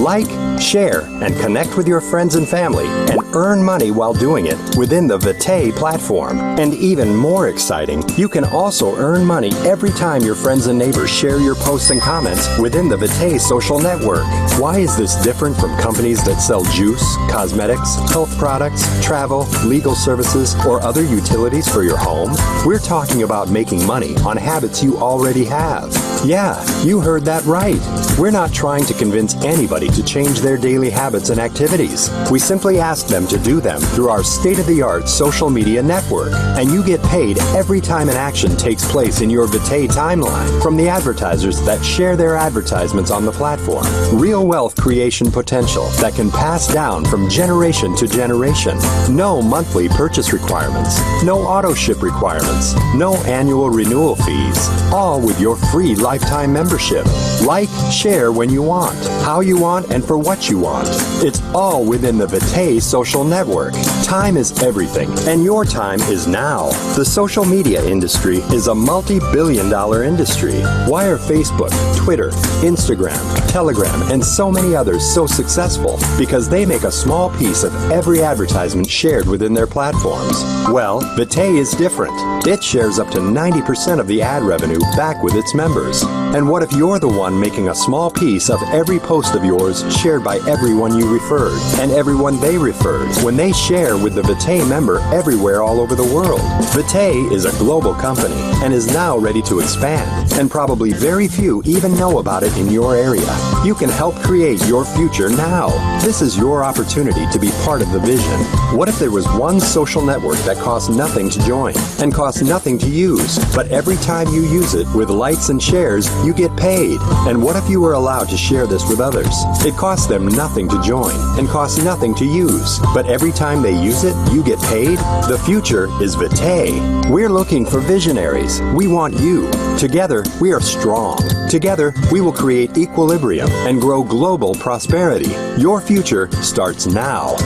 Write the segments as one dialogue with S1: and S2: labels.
S1: Like, share, and connect with your friends and family and earn money while doing it within the Vitae platform. And even more exciting, you can also earn money every time your friends and neighbors share your posts and comments within the Vitae social network. Why is this different from companies that sell juice, cosmetics, health products, travel, legal services, or other utilities for your home? We're talking about making money on habits you already have. Yeah, you heard that right. We're not trying to convince anybody to change their daily habits and activities. We simply ask them to do them through our state-of-the-art social media network, and you get paid every time an action takes place in your Vitae timeline from the advertisers that share their advertisements on the platform. Real wealth creation potential that can pass down from generation to generation. No monthly purchase requirements, no auto ship requirements, no annual renewal fees, all with your free lifetime membership. Like, share when you want, how you want, and for what you want. It's all within the Vitae social network. Time is everything, and your time is now. The social media industry is a multi-billion-dollar industry. Why are Facebook, Twitter, Instagram, Telegram, and so many others so successful? Because they make a small piece of every advertisement shared within their platforms. Well, Vitae is different. It shares up to 90% of the ad revenue back with its members. And what if you're the one making a small piece of every post of yours shared by everyone you referred and everyone they referred when they share with the Vitae member everywhere all over the world? Vitae is a global company and is now ready to expand, and probably very few even know about it in your area. You can help create your future now. This is your opportunity to be part of the vision. What if there was one social network that costs nothing to join and costs nothing to use, but every time you use it with likes and shares, you get paid? And what if you were allowed to share this with others? It costs them nothing to join and costs nothing to use, but every time they use it, you get paid? The future is Vitae. We're looking for visionaries. We want you. Together, we are strong. Together, we will create equilibrium and grow global prosperity. Your future starts now.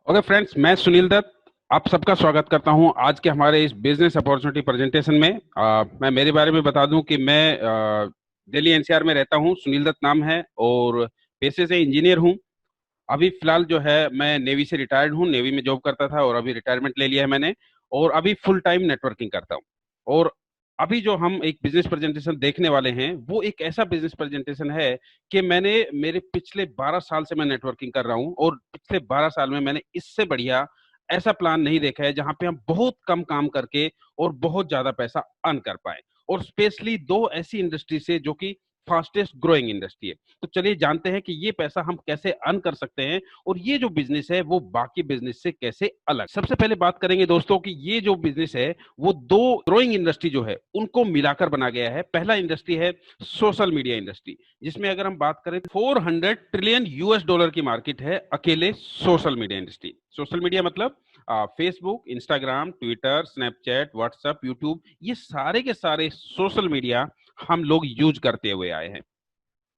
S2: Okay friends, मैं सुनील दत्त आप सबका स्वागत करता हूं आज के हमारे इस बिजनेस अपॉर्चुनिटी प्रेजेंटेशन में। मैं मेरे बारे में बता दूं कि मैं दिल्ली एनसीआर में रहता हूं। सुनील दत्त नाम है और पेशे से इंजीनियर हूं। अभी फिलहाल जो है मैं नेवी से रिटायर्ड हूं। नेवी में जॉब करता था और अभी रिटायरमेंट ले लिया है मैंने, और अभी फुल टाइम नेटवर्किंग करता हूं। और अभी जो हम एक बिजनेस प्रेजेंटेशन देखने वाले हैं वो एक ऐसा बिजनेस प्रेजेंटेशन है कि मैंने मेरे पिछले 12 साल से मैं नेटवर्किंग कर रहा हूं, और पिछले 12 साल में मैंने इससे बढ़िया ऐसा प्लान नहीं देखा है जहां पे हम बहुत कम काम करके और बहुत ज्यादा पैसा अर्न कर पाए, और स्पेशली दो ऐसी इंडस्ट्री से जो कि फास्टेस्ट ग्रोइंग इंडस्ट्री है। तो चलिए जानते हैं कि ये पैसा हम कैसे अर्न कर सकते हैं और ये जो बिजनेस है वो बाकी बिजनेस से कैसे अलग। सबसे पहले बात करेंगे दोस्तों कि ये जो बिजनेस है वो दो ग्रोइंग इंडस्ट्री जो है उनको मिलाकर बना गया है। पहला इंडस्ट्री है सोशल मीडिया इंडस्ट्री, जिसमें अगर हम बात करें 400 ट्रिलियन यूएस डॉलर की मार्केट है अकेले social media industry. Social media मतलब Facebook, Instagram, Twitter, Snapchat, WhatsApp, YouTube, ये सारे के सारे सोशल मीडिया हम लोग यूज करते हुए आए हैं।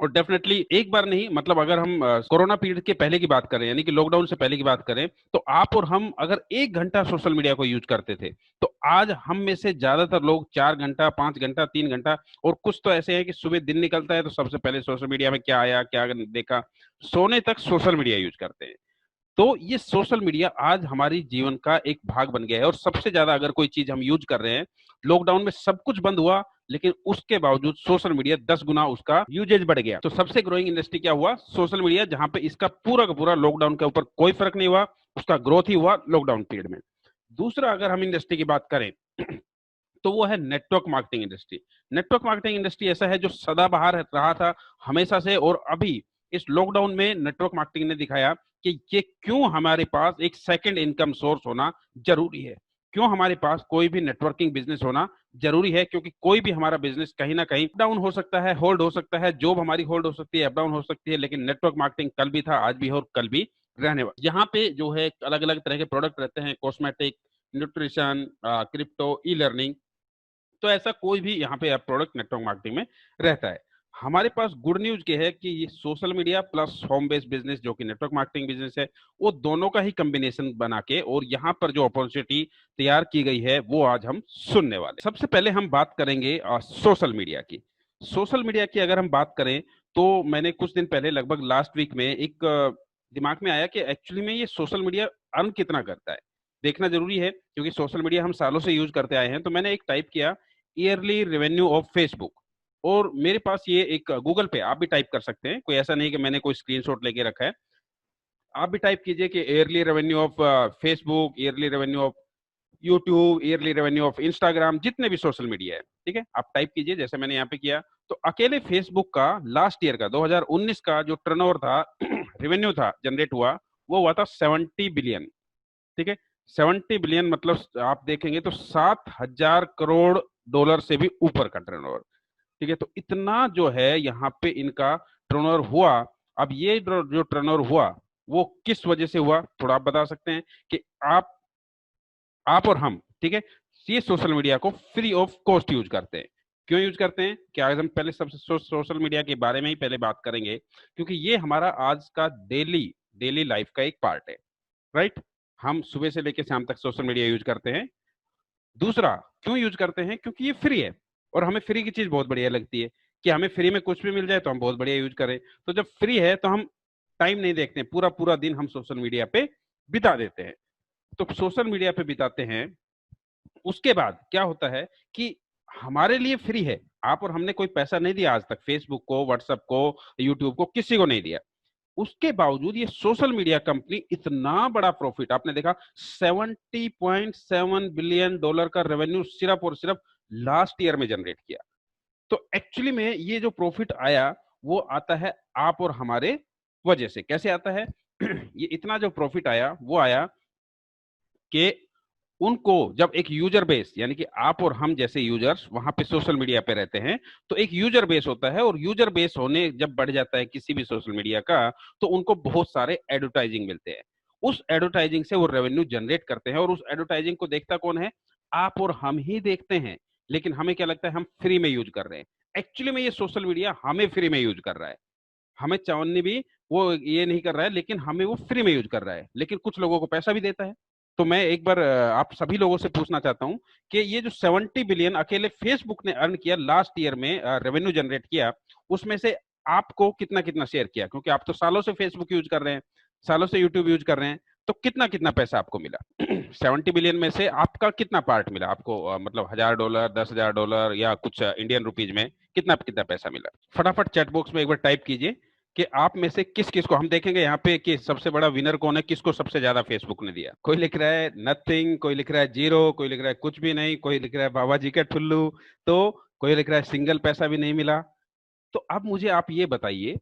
S2: और डेफिनेटली एक बार नहीं, मतलब अगर हम कोरोना पीरियड के पहले की बात करें, यानी कि लॉकडाउन से पहले की बात करें, तो आप और हम अगर 1 घंटा सोशल मीडिया को यूज करते थे, तो आज हम में से ज्यादातर लोग 4 घंटा, 5 घंटा, 3 घंटा, और कुछ तो ऐसे हैं कि सुबह दिन निकलता है तो सबसे पहले सोशल मीडिया में क्या आया, क्या देखा, सोने तक सोशल मीडिया यूज करते हैं। तो ये सोशल मीडिया आज हमारी जीवन का एक भाग बन गया है, और सबसे ज्यादा अगर कोई चीज हम यूज कर रहे हैं, लॉकडाउन में सब कुछ बंद हुआ लेकिन उसके बावजूद सोशल मीडिया 10 गुना उसका यूजेज बढ़ गया। तो सबसे ग्रोइंग इंडस्ट्री क्या हुआ? सोशल मीडिया, जहां पे इसका पूरा का पूरा लॉकडाउन के ऊपर कोई फर्क नहीं हुआ, उसका ग्रोथ ही हुआ लॉकडाउन पीरियड में। दूसरा अगर हम इंडस्ट्री की बात करें तो वो है network marketing industry. Network marketing industry ऐसा है जो सदाबहार रहा था हमेशा से, और अभी इस लॉकडाउन में नेटवर्क मार्केटिंग ने दिखाया कि ये क्यों हमारे पास एक सेकंड इनकम सोर्स होना जरूरी है, क्यों हमारे पास कोई भी नेटवर्किंग बिजनेस होना जरूरी है। क्योंकि कोई भी हमारा बिजनेस कहीं ना कहीं डाउन हो सकता है, होल्ड हो सकता है, जॉब हमारी होल्ड हो सकती है, अप डाउन हो सकती है, लेकिन नेटवर्क मार्केटिंग कल भी था, आज भी है और कल भी रहने वाला। यहाँ पे जो है अलग अलग तरह के प्रोडक्ट रहते हैं, cosmetic, nutrition, crypto, e learning, तो ऐसा कोई भी यहाँ पे प्रोडक्ट नेटवर्क मार्केटिंग में रहता है। हमारे पास गुड न्यूज ये है कि ये social media plus home based business जो कि नेटवर्क मार्केटिंग बिजनेस है, वो दोनों का ही कॉम्बिनेशन बना के और यहाँ पर जो अपॉर्चुनिटी तैयार की गई है वो आज हम सुनने वाले। सबसे पहले हम बात करेंगे सोशल मीडिया की। सोशल मीडिया की अगर हम बात करें तो मैंने कुछ दिन पहले लगभग लास्ट वीक में एक दिमाग में आया कि एक्चुअली में ये सोशल मीडिया अर्न कितना करता है, देखना जरूरी है क्योंकि सोशल मीडिया हम सालों से यूज करते आए हैं। तो मैंने एक टाइप किया ईयरली रेवेन्यू ऑफ फेसबुक, और मेरे पास ये एक गूगल पे, आप भी टाइप कर सकते हैं, कोई ऐसा नहीं कि मैंने कोई स्क्रीनशॉट लेके रखा है। आप भी टाइप कीजिए कि yearly revenue of Facebook, yearly revenue of YouTube, yearly revenue of Instagram, जितने भी सोशल मीडिया है, ठीक है, आप टाइप कीजिए जैसे मैंने यहाँ पे किया। तो अकेले फेसबुक का लास्ट ईयर का 2019 का जो टर्नओवर था, रेवेन्यू था जनरेट वो हुआ था 70 बिलियन। ठीक है, 70 बिलियन मतलब आप देखेंगे तो 7,000 करोड़ डॉलर से भी ऊपर का टर्नओवर। ठीक है, तो इतना जो है यहाँ पे इनका टर्नओवर हुआ। अब ये जो टर्नओवर हुआ वो किस वजह से हुआ, थोड़ा आप बता सकते हैं कि आप और हम, ठीक है, ये सोशल मीडिया को फ्री ऑफ कॉस्ट यूज करते हैं। क्यों यूज करते हैं, कि आज हम पहले सबसे सोशल मीडिया के बारे में ही पहले बात करेंगे, क्योंकि ये हमारा आज का डेली डेली लाइफ का एक पार्ट है। राइट, हम सुबह से लेकर शाम तक सोशल मीडिया यूज करते हैं। दूसरा, क्यों यूज करते हैं, क्योंकि ये फ्री है और हमें फ्री की चीज बहुत बढ़िया लगती है, कि हमें फ्री में कुछ भी मिल जाए तो हम बहुत बढ़िया यूज करें। तो जब फ्री है तो हम टाइम नहीं देखते, पूरा पूरा दिन हम सोशल मीडिया पे बिता देते हैं। तो सोशल मीडिया पे बिताते हैं, उसके बाद क्या होता है कि हमारे लिए फ्री है, आप और हमने कोई पैसा नहीं दिया आज तक, फेसबुक को, व्हाट्सएप को, यूट्यूब को, किसी को नहीं दिया। उसके बावजूद ये सोशल मीडिया कंपनी इतना बड़ा प्रॉफिट, आपने देखा 70.7 बिलियन डॉलर का रेवेन्यू सिर्फ और सिर्फ लास्ट ईयर में जनरेट किया। तो एक्चुअली में ये जो प्रॉफिट आया वो आता है आप और हमारे वजह से। कैसे आता है? ये इतना जो प्रॉफिट आया वो आया कि उनको जब एक यूजर बेस, यानी कि आप और हम जैसे यूजर्स वहां पे सोशल मीडिया पे रहते हैं, तो एक यूजर बेस होता है, और यूजर बेस होने जब बढ़ जाता है किसी भी सोशल मीडिया का, तो उनको बहुत सारे एडवर्टाइजिंग मिलते हैं। उस एडवर्टाइजिंग से वो रेवेन्यू जनरेट करते हैं, और उस एडवर्टाइजिंग को देखता कौन है? आप और हम ही देखते हैं। लेकिन हमें क्या लगता है, हम फ्री में यूज कर रहे हैं। एक्चुअली में ये सोशल मीडिया हमें फ्री में यूज कर रहा है, हमें चावन्नी भी वो ये नहीं कर रहा है, लेकिन हमें वो फ्री में यूज कर रहा है, लेकिन कुछ लोगों को पैसा भी देता है। तो मैं एक बार आप सभी लोगों से पूछना चाहता हूं कि ये जो 70 बिलियन अकेले फेसबुक ने अर्न किया लास्ट ईयर में, रेवेन्यू जनरेट किया, उसमें से आपको कितना कितना शेयर किया? क्योंकि आप तो सालों से फेसबुक यूज कर रहे हैं, सालों से यूट्यूब यूज कर रहे हैं, तो कितना कितना पैसा आपको मिला? 70 बिलियन में से आपका कितना पार्ट मिला आपको? मतलब $1,000, $10,000 या कुछ इंडियन रुपीज में कितना कितना पैसा मिला? फटाफट चैट बॉक्स में एक बार टाइप कीजिए कि आप में से किस किस को, हम देखेंगे यहाँ पे कि सबसे बड़ा विनर कौन है, किसको सबसे ज्यादा फेसबुक ने दिया। कोई लिख रहा है नथिंग, कोई लिख रहा है जीरो, कोई लिख रहा है कुछ भी नहीं, कोई लिख रहा है बाबा जी का ठुल्लू, तो कोई लिख रहा है सिंगल पैसा भी नहीं मिला। तो अब मुझे आप ये बताइए,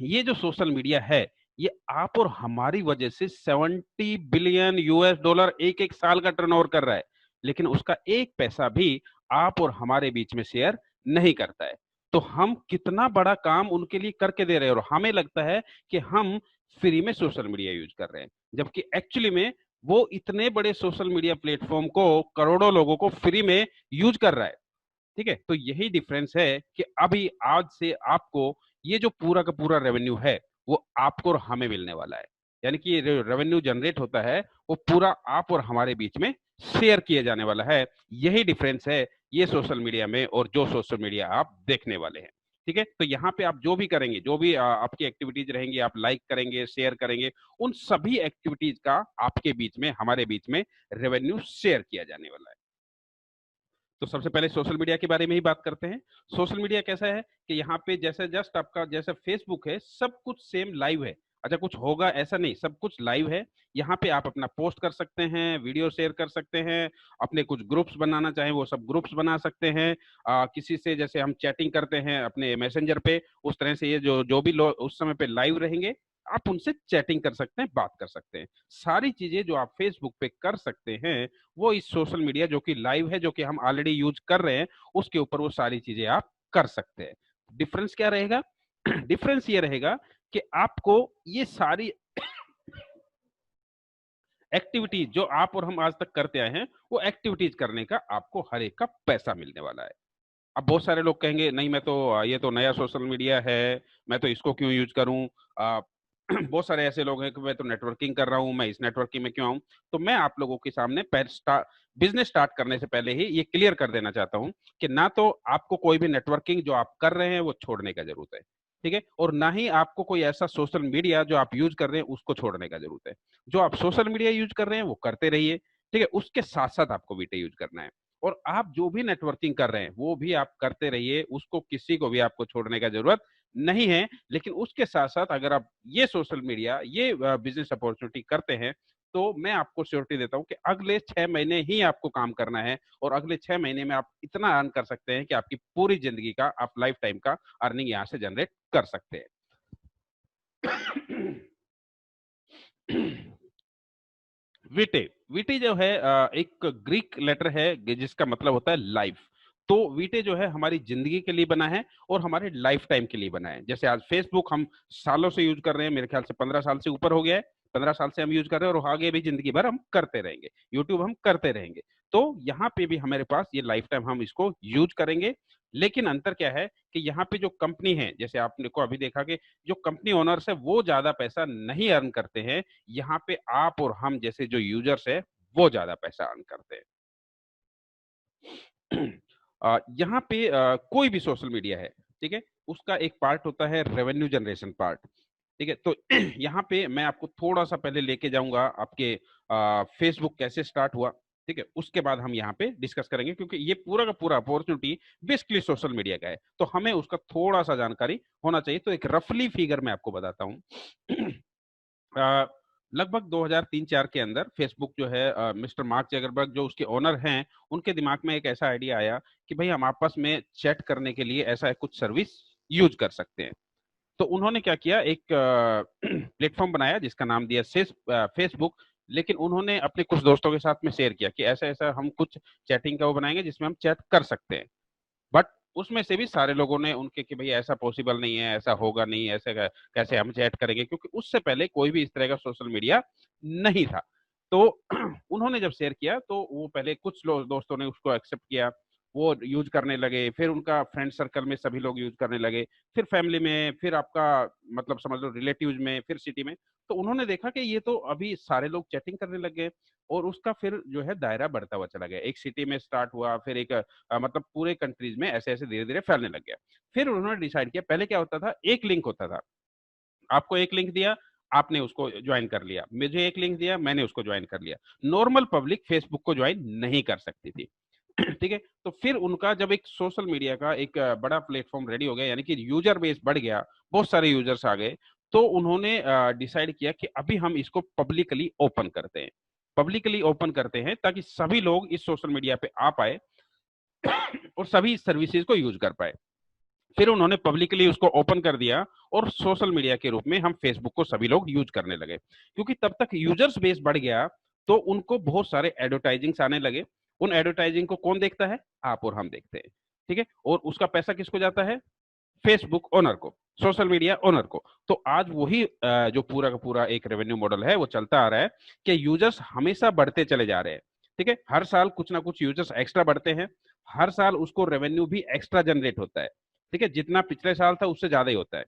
S2: ये जो सोशल मीडिया है, ये आप और हमारी वजह से 70 बिलियन US डॉलर एक एक साल का टर्नओवर कर रहा है, लेकिन उसका एक पैसा भी आप और हमारे बीच में शेयर नहीं करता है। तो हम कितना बड़ा काम उनके लिए करके दे रहे हैं, और हमें लगता है कि हम फ्री में सोशल मीडिया यूज कर रहे हैं, जबकि एक्चुअली में वो इतने बड़े सोशल मीडिया प्लेटफॉर्म को करोड़ों लोगों को फ्री में यूज कर रहा है। ठीक है, तो यही डिफरेंस है कि अभी आज से आपको ये जो पूरा का पूरा रेवेन्यू है वो आपको और हमें मिलने वाला है। यानी कि ये रेवेन्यू जनरेट होता है वो पूरा आप और हमारे बीच में शेयर किए जाने वाला है। यही डिफरेंस है ये सोशल मीडिया में और जो सोशल मीडिया आप देखने वाले हैं। ठीक है, तो यहाँ पे आप जो भी करेंगे, जो भी आपकी एक्टिविटीज रहेंगी, आप लाइक करेंगे, शेयर करेंगे, उन सभी एक्टिविटीज का आपके बीच में, हमारे बीच में रेवेन्यू शेयर किया जाने वाला है। तो सबसे पहले सोशल मीडिया के बारे में ही बात करते हैं। सोशल मीडिया कैसा है कि यहाँ पे जैसे जस्ट आपका जैसे फेसबुक है, सब कुछ सेम लाइव है। अच्छा, कुछ होगा ऐसा नहीं, सब कुछ लाइव है। यहाँ पे आप अपना पोस्ट कर सकते हैं, वीडियो शेयर कर सकते हैं, अपने कुछ ग्रुप्स बनाना चाहें वो सब ग्रुप्स बना सकते हैं। किसी से जैसे हम चैटिंग करते हैं अपने मैसेंजर पे, उस तरह से ये जो जो भी लोग उस समय पे लाइव रहेंगे, आप उनसे चैटिंग कर सकते हैं, बात कर सकते हैं। सारी चीजें जो आप फेसबुक पे कर सकते हैं वो इस सोशल मीडिया जो कि लाइव है, जो कि हम ऑलरेडी यूज कर रहे हैं, उसके ऊपर वो सारी चीजें आप कर सकते हैं। डिफरेंस क्या रहेगा? डिफरेंस ये रहेगा कि आपको ये सारी एक्टिविटीज जो आप और हम आज तक करते आए हैं, वो एक्टिविटीज करने का आपको हर एक का पैसा मिलने वाला है। अब बहुत सारे लोग कहेंगे नहीं, मैं तो ये तो नया सोशल मीडिया है, मैं तो इसको क्यों यूज करूं। बहुत सारे ऐसे लोग हैं कि मैं तो नेटवर्किंग कर रहा हूं, मैं इस नेटवर्किंग में क्यों आऊं। तो मैं आप लोगों के सामने बिजनेस स्टार्ट करने से पहले ही ये क्लियर कर देना चाहता हूं कि ना तो आपको कोई भी नेटवर्किंग जो आप कर रहे हैं वो छोड़ने का जरूरत है, ठीक है, और ना ही आपको कोई ऐसा सोशल मीडिया जो आप यूज कर रहे हैं उसको छोड़ने का जरूरत है। जो आप सोशल मीडिया यूज कर रहे हैं वो करते रहिए, ठीक है, उसके साथ साथ आपको वीटे यूज करना है। और आप जो भी नेटवर्किंग कर रहे हैं वो भी आप करते रहिए, उसको किसी को भी आपको छोड़ने का जरूरत नहीं है। लेकिन उसके साथ साथ अगर आप ये सोशल मीडिया, ये बिजनेस अपॉर्चुनिटी करते हैं, तो मैं आपको श्योरिटी देता हूं कि अगले 6 महीने ही आपको काम करना है, और अगले 6 महीने में आप इतना अर्न कर सकते हैं कि आपकी पूरी जिंदगी का, आप लाइफ टाइम का अर्निंग यहां से जनरेट कर सकते हैं। वीटे, वीटे जो है एक ग्रीक लेटर है जिसका मतलब होता है लाइफ। तो वीटे जो है हमारी जिंदगी के लिए बना है और हमारे लाइफ टाइम के लिए बना है। जैसे आज फेसबुक हम सालों से यूज कर रहे हैं, मेरे ख्याल से 15 साल से ऊपर हो गया है, 15 साल से हम यूज कर रहे हैं और आगे भी जिंदगी भर हम करते रहेंगे, यूट्यूब हम करते रहेंगे। तो यहाँ पे भी हमारे पास ये लाइफ टाइम हम इसको यूज करेंगे। लेकिन अंतर क्या है कि यहाँ पे जो कंपनी है, जैसे आपने को अभी देखा कि जो कंपनी ओनर्स है वो ज्यादा पैसा नहीं अर्न करते हैं, यहाँ पे आप और हम जैसे जो यूजर्स है वो ज्यादा पैसा अर्न करते हैं। यहाँ पे कोई भी सोशल मीडिया है, ठीक है, उसका एक पार्ट होता है रेवेन्यू जनरेशन पार्ट, ठीक है। तो यहाँ पे मैं आपको थोड़ा सा पहले लेके जाऊंगा आपके फेसबुक कैसे स्टार्ट हुआ, ठीक है, उसके बाद हम यहाँ पे डिस्कस करेंगे, क्योंकि ये पूरा का पूरा अपॉर्चुनिटी बेसिकली सोशल मीडिया का है, तो हमें उसका थोड़ा सा जानकारी होना चाहिए। तो एक रफली फिगर मैं आपको बताता हूँ। अ, लगभग 2003-4 के अंदर फेसबुक जो है, मिस्टर मार्क जगरबर्ग जो उसके ओनर हैं, उनके दिमाग में एक ऐसा आइडिया आया कि भाई हम आपस में चैट करने के लिए ऐसा कुछ सर्विस यूज कर सकते हैं। तो उन्होंने क्या किया, एक प्लेटफॉर्म बनाया जिसका नाम दिया फेसबुक। लेकिन उन्होंने अपने कुछ दोस्तों के साथ में शेयर किया कि ऐसा ऐसा हम कुछ चैटिंग का वो बनाएंगे जिसमें हम चैट कर सकते हैं। बट उसमें से भी सारे लोगों ने उनके कि भाई ऐसा पॉसिबल नहीं है, ऐसा होगा नहीं, ऐसे कैसे हम चैट करेंगे, क्योंकि उससे पहले कोई भी इस तरह का सोशल मीडिया नहीं था। तो उन्होंने जब शेयर किया तो वो पहले कुछ दोस्तों ने उसको एक्सेप्ट किया, वो यूज करने लगे, फिर उनका फ्रेंड सर्कल में सभी लोग यूज करने लगे, फिर फैमिली में, फिर आपका मतलब समझ लो रिलेटिव्स में, फिर सिटी में। तो उन्होंने देखा कि ये तो अभी सारे लोग चैटिंग करने लग गए, और उसका फिर जो है दायरा बढ़ता हुआ चला गया। एक सिटी में स्टार्ट हुआ, फिर एक मतलब पूरे कंट्रीज में ऐसे ऐसे धीरे धीरे फैलने लग गया। फिर उन्होंने डिसाइड किया, पहले क्या होता था, एक लिंक होता था, आपको एक लिंक दिया, आपने उसको ज्वाइन कर लिया, मुझे एक लिंक दिया, मैंने उसको ज्वाइन कर लिया। नॉर्मल पब्लिक फेसबुक को ज्वाइन नहीं कर सकती थी। ठीक है। तो फिर उनका जब एक सोशल मीडिया का एक बड़ा प्लेटफॉर्म रेडी हो गया, यानी कि यूजर बेस बढ़ गया, बहुत सारे यूजर्स आ गए, तो उन्होंने डिसाइड किया कि अभी हम इसको पब्लिकली ओपन करते हैं। पब्लिकली ओपन करते हैं ताकि सभी लोग इस सोशल मीडिया पे आ पाए और सभी इस सर्विसेज को यूज कर पाए। फिर उन्होंने पब्लिकली उसको ओपन कर दिया, और सोशल मीडिया के रूप में हम फेसबुक को सभी लोग यूज करने लगे, क्योंकि तब तक यूजर्स बेस बढ़ गया, तो उनको बहुत सारे एडवर्टाइजिंग्स आने लगे। उन एडवर्टाइजिंग को कौन देखता है, आप और हम देखते हैं, ठीक है, और उसका पैसा किसको जाता है, फेसबुक ओनर को, सोशल मीडिया ओनर को। तो आज वही जो पूरा का पूरा एक रेवेन्यू मॉडल है वो चलता आ रहा है कि यूजर्स हमेशा बढ़ते चले जा रहे हैं, ठीक है, हर साल कुछ ना कुछ यूजर्स एक्स्ट्रा बढ़ते हैं, हर साल उसको रेवेन्यू भी एक्स्ट्रा जनरेट होता है, ठीक है, जितना पिछले साल था उससे ज्यादा ही होता है।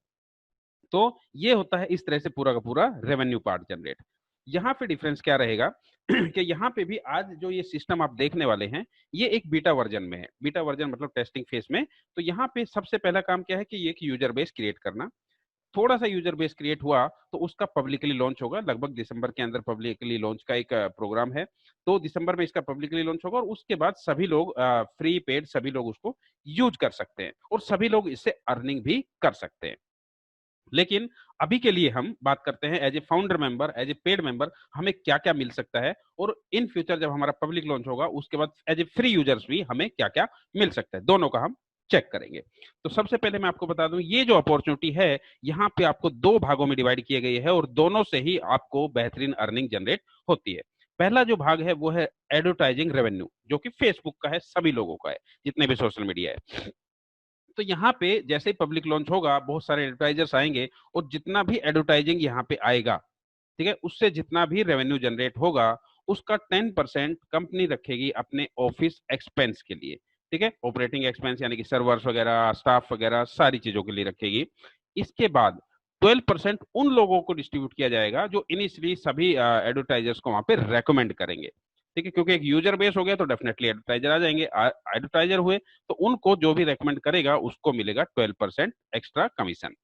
S2: तो ये होता है इस तरह से पूरा का पूरा रेवेन्यू पार्ट जनरेट। यहाँ पे डिफरेंस क्या रहेगा कि यहाँ पे भी आज जो ये सिस्टम आप देखने वाले हैं, ये एक बीटा वर्जन में है। बीटा वर्जन मतलब टेस्टिंग फेज में। तो यहाँ पे सबसे पहला काम क्या है कि ये एक यूजर बेस क्रिएट करना। थोड़ा सा यूजर बेस क्रिएट हुआ तो उसका पब्लिकली लॉन्च होगा, लगभग दिसंबर के अंदर पब्लिकली लॉन्च का एक प्रोग्राम है। तो दिसंबर में इसका पब्लिकली लॉन्च होगा, और उसके बाद सभी लोग फ्री पेड सभी लोग उसको यूज कर सकते हैं, और सभी लोग इससे अर्निंग भी कर सकते हैं। लेकिन अभी के लिए हम बात करते हैं as a founder member, as a paid member हमें क्या क्या मिल सकता है, और इन फ्यूचर जब हमारा पब्लिक लॉन्च होगा उसके बाद एज ए फ्री यूजर्स भी हमें क्या क्या मिल सकता है, दोनों का हम चेक करेंगे। तो सबसे पहले मैं आपको बता दूं, ये जो अपॉर्चुनिटी है यहाँ पे आपको दो भागों में डिवाइड किए गई है, और दोनों से ही आपको बेहतरीन अर्निंग जनरेट होती है। पहला जो भाग है वो है एडवर्टाइजिंग रेवेन्यू, जो कि फेसबुक का है, सभी लोगों का है, जितने भी सोशल मीडिया है। तो यहाँ पे जैसे ही पब्लिक लॉन्च होगा बहुत सारे एडवर्टाइजर्स आएंगे, और जितना भी एडवर्टाइजिंग यहाँ पे आएगा, ठीक है, उससे जितना भी रेवेन्यू जनरेट होगा उसका 10% कंपनी रखेगी अपने ऑफिस एक्सपेंस के लिए। ठीक है। ऑपरेटिंग एक्सपेंस यानी कि सर्वर्स वगैरह, स्टाफ वगैरह, सारी चीजों के लिए रखेगी। इसके बाद 12% उन लोगों को डिस्ट्रीब्यूट किया जाएगा जो इनिशियली सभी एडवर्टाइजर्स को वहां पे रेकमेंड करेंगे, ठीक है। क्योंकि एक यूजर बेस हो गया तो डेफिनेटली एडवर्टाइजर आ जाएंगे, एडवर्टाइजर हुए तो उनको जो भी रेकमेंड करेगा उसको मिलेगा 12% एक्स्ट्रा कमीशन।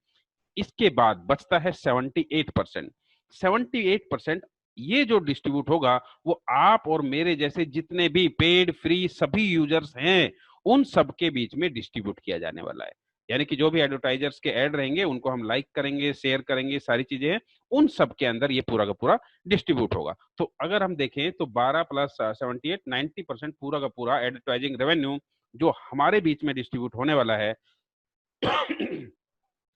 S2: इसके बाद बचता है 78%। 78% ये जो डिस्ट्रीब्यूट होगा वो आप और मेरे जैसे जितने भी पेड फ्री सभी यूजर्स हैं उन सबके बीच में डिस्ट्रीब्यूट किया जाने वाला है। यानी कि जो भी एडवर्टाइजर्स के ऐड रहेंगे उनको हम लाइक करेंगे, शेयर करेंगे, सारी चीजें हैं, उन सब के अंदर ये पूरा का पूरा डिस्ट्रीब्यूट होगा। तो अगर हम देखें तो 12 प्लस 78 90% पूरा का पूरा एडवर्टाइजिंग रेवेन्यू जो हमारे बीच में डिस्ट्रीब्यूट होने वाला है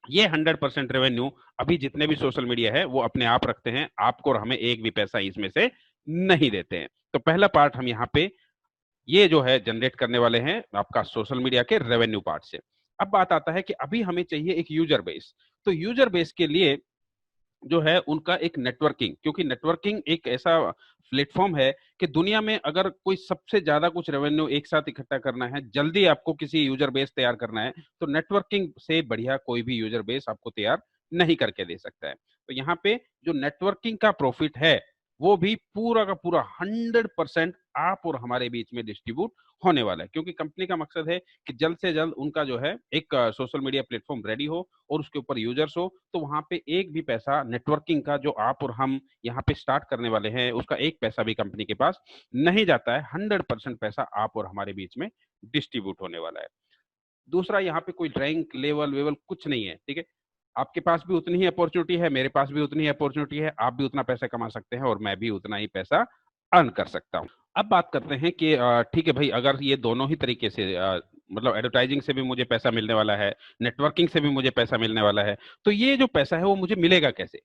S2: ये 100% रेवेन्यू अभी जितने भी सोशल मीडिया है वो अपने आप रखते हैं, आपको और हमें एक भी पैसा इसमें से नहीं देते हैं। तो पहला पार्ट हम यहाँ पे ये जो है जनरेट करने वाले हैं आपका सोशल मीडिया के रेवेन्यू पार्ट से। अब बात आता है कि अभी हमें चाहिए एक यूजर बेस। तो यूजर बेस के लिए जो है उनका एक नेटवर्किंग, क्योंकि नेटवर्किंग एक ऐसा प्लेटफॉर्म है कि दुनिया में अगर कोई सबसे ज्यादा कुछ रेवेन्यू एक साथ इकट्ठा करना है, जल्दी आपको किसी यूजर बेस तैयार करना है, तो नेटवर्किंग से बढ़िया कोई भी यूजर बेस आपको तैयार नहीं करके दे सकता है। तो यहाँ पे जो नेटवर्किंग का प्रॉफिट है वो भी पूरा का पूरा 100% आप और हमारे बीच में डिस्ट्रीब्यूट होने वाला है, क्योंकि कंपनी का मकसद है कि जल्द से जल्द उनका जो है एक सोशल मीडिया प्लेटफॉर्म रेडी हो और उसके ऊपर यूजर्स हो, तो वहां पे एक भी पैसा नेटवर्किंग का जो आप और हम यहाँ पे स्टार्ट करने वाले हैं उसका एक पैसा भी कंपनी के पास नहीं जाता है। 100% पैसा आप और हमारे बीच में डिस्ट्रीब्यूट होने वाला है। दूसरा, यहाँ पे कोई रैंक लेवल वेवल कुछ नहीं है, ठीक है। आपके पास भी उतनी ही अपॉर्चुनिटी है, मेरे पास भी उतनी ही अपॉर्चुनिटी है, आप भी उतना पैसा कमा सकते हैं और मैं भी उतना ही पैसा अर्न कर सकता हूँ। अब बात करते हैं कि ठीक है भाई, अगर ये दोनों ही तरीके से मतलब एडवर्टाइजिंग से भी मुझे पैसा मिलने वाला है, नेटवर्किंग से भी मुझे पैसा मिलने वाला है, तो ये जो पैसा है वो मुझे मिलेगा कैसे?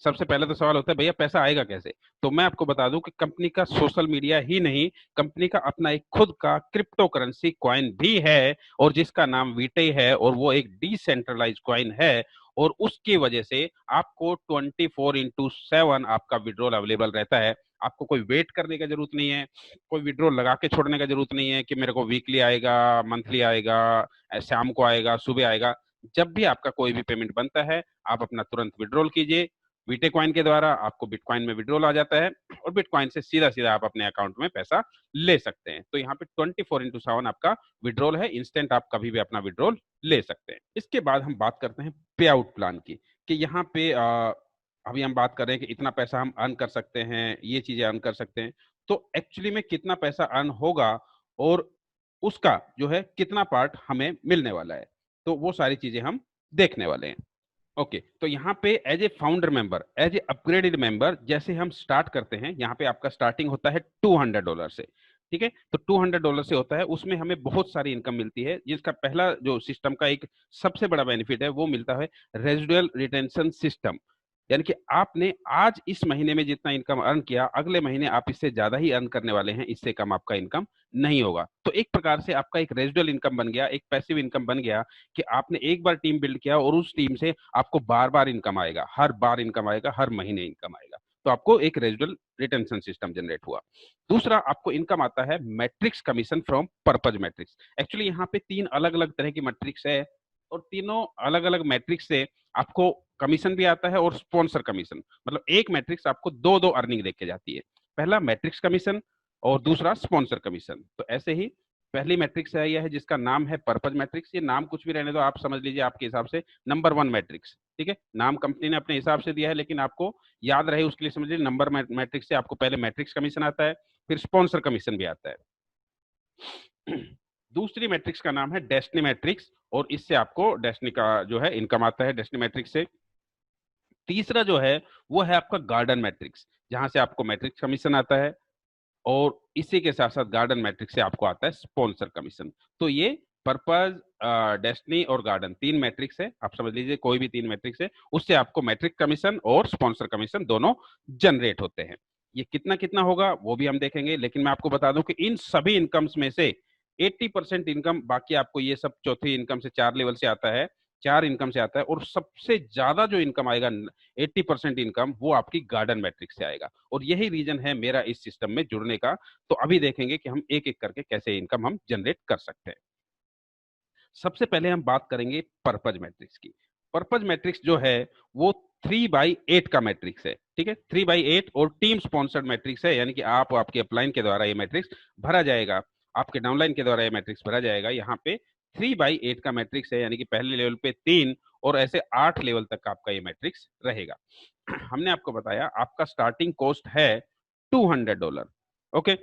S2: सबसे पहले तो सवाल होता है भैया पैसा आएगा कैसे? तो मैं आपको बता दूं कि कंपनी का सोशल मीडिया ही नहीं, कंपनी का अपना एक खुद का क्रिप्टो करेंसी कॉइन भी है और जिसका नाम वीटे है और वो एक डिसेंट्रलाइज कॉइन है। और उसकी वजह से आपको 24/7 आपका विड्रॉल अवेलेबल रहता है। आपको कोई वेट करने की जरूरत नहीं है, कोई विड्रॉल लगा के छोड़ने की जरूरत नहीं है कि मेरे को वीकली आएगा, मंथली आएगा, शाम को आएगा, सुबह आएगा। जब भी आपका कोई भी पेमेंट बनता है आप अपना तुरंत विड्रॉल कीजिए, वीटे कॉइन के द्वारा आपको बिटकॉइन में विड्रॉल आ जाता है और बिटकॉइन से सीधा सीधा आप अपने अकाउंट में पैसा ले सकते हैं। तो यहाँ पे 24/7 आपका विड्रॉल है, इंस्टेंट आप कभी भी अपना विड्रॉल ले सकते हैं। इसके बाद हम बात करते हैं पे आउट प्लान की, कि यहाँ पे अभी हम बात कर रहे हैं कि इतना पैसा हम अर्न कर सकते हैं, ये चीजें अर्न कर सकते हैं। तो एक्चुअली में कितना पैसा अर्न होगा और उसका जो है कितना पार्ट हमें मिलने वाला है, तो वो सारी चीजें हम देखने वाले हैं। ओके, तो यहाँ पे as a founder member, as a upgraded member जैसे हम स्टार्ट करते हैं, यहाँ पे आपका स्टार्टिंग होता है $200 से, ठीक है। तो $200 से होता है, उसमें हमें बहुत सारी इनकम मिलती है, जिसका पहला जो सिस्टम का एक सबसे बड़ा बेनिफिट है वो मिलता है रेजिडुअल रिटेंशन सिस्टम। यानी कि आपने आज इस महीने में जितना इनकम अर्न किया, अगले महीने आप इससे ज्यादा ही अर्न करने वाले हैं, इससे कम आपका इनकम नहीं होगा। तो एक प्रकार से आपका एक रेजिडुअल इनकम बन गया, एक पैसिव इनकम बन गया कि आपने एक बार टीम बिल्ड किया और उस टीम से आपको बार बार इनकम आएगा, हर बार इनकम आएगा, हर महीने इनकम आएगा। तो आपको एक रेजिडुअल रिटेंशन सिस्टम जनरेट हुआ। दूसरा, आपको इनकम आता है matrix commission from purpose matrix. Actually यहाँ पे 3 अलग अलग तरह की मैट्रिक्स है और तीनों अलग अलग मैट्रिक्स से आपको कमीशन भी आता है और स्पॉन्सर कमीशन, मतलब एक मैट्रिक्स आपको दो दो अर्निंग देके जाती है। पहला मैट्रिक्स कमीशन और दूसरा स्पॉन्सर कमीशन। तो ऐसे ही पहली मैट्रिक्स है यह है जिसका नाम है पर्पज मैट्रिक्स। ये नाम कुछ भी रहने दो, आप समझ लीजिए आपके हिसाब से नंबर 1 मैट्रिक्स, ठीक है। नाम कंपनी ने अपने हिसाब से दिया है लेकिन आपको याद रहे उसके लिए समझ लीजिए नंबर मैट्रिक्स से आपको पहले मैट्रिक्स कमीशन आता है, फिर स्पॉन्सर कमीशन भी आता है। दूसरी मैट्रिक्स का नाम है डेस्टिनी मैट्रिक्स और इससे आपको डेस्टिनी का जो है इनकम आता है डेस्टिनी मैट्रिक्स से। तीसरा जो है वो है आपका गार्डन मैट्रिक्स, जहां से आपको मैट्रिक्स कमीशन आता है और इसी के साथ साथ गार्डन मैट्रिक्स से आपको आता है स्पॉन्सर कमीशन। तो ये पर्पज, डेस्टिनी और गार्डन 3 मैट्रिक्स है, आप समझ लीजिए कोई भी 3 मैट्रिक्स है, उससे आपको मैट्रिक कमीशन और स्पॉन्सर कमीशन दोनों जनरेट होते हैं। ये कितना कितना होगा वो भी हम देखेंगे, लेकिन मैं आपको बता दूं कि इन सभी इनकम्स में से 80% इनकम बाकी आपको ये सब चौथी इनकम से 4 लेवल से आता है। चार इनकम से आता है, और सबसे ज्यादा जो इनकम आएगा 80% इनकम वो आपकी गार्डन मैट्रिक्स से आएगा। और यही रीजन है मेरा इस सिस्टम में जुड़ने का। तो अभी देखेंगे कि हम एक एक करके कैसे इनकम हम जनरेट कर सकते हैं। सबसे पहले हम बात करेंगे पर्पज मैट्रिक्स की। पर्पज मैट्रिक्स जो है वो 3/8 का मैट्रिक्स है, ठीक है। 3/8 और टीम स्पॉन्सर्ड मैट्रिक्स है, यानी कि आप आपके अपलाइन के द्वारा ये मैट्रिक्स भरा जाएगा, आपके डाउनलाइन के द्वारा ये मैट्रिक्स भरा जाएगा। यहाँ पे 3/8 का मैट्रिक्स है, यानी कि पहले लेवल पे 3 और ऐसे 8 लेवल तक का आपका ये मैट्रिक्स रहेगा। हमने आपको बताया आपका स्टार्टिंग कॉस्ट है $200। ओके,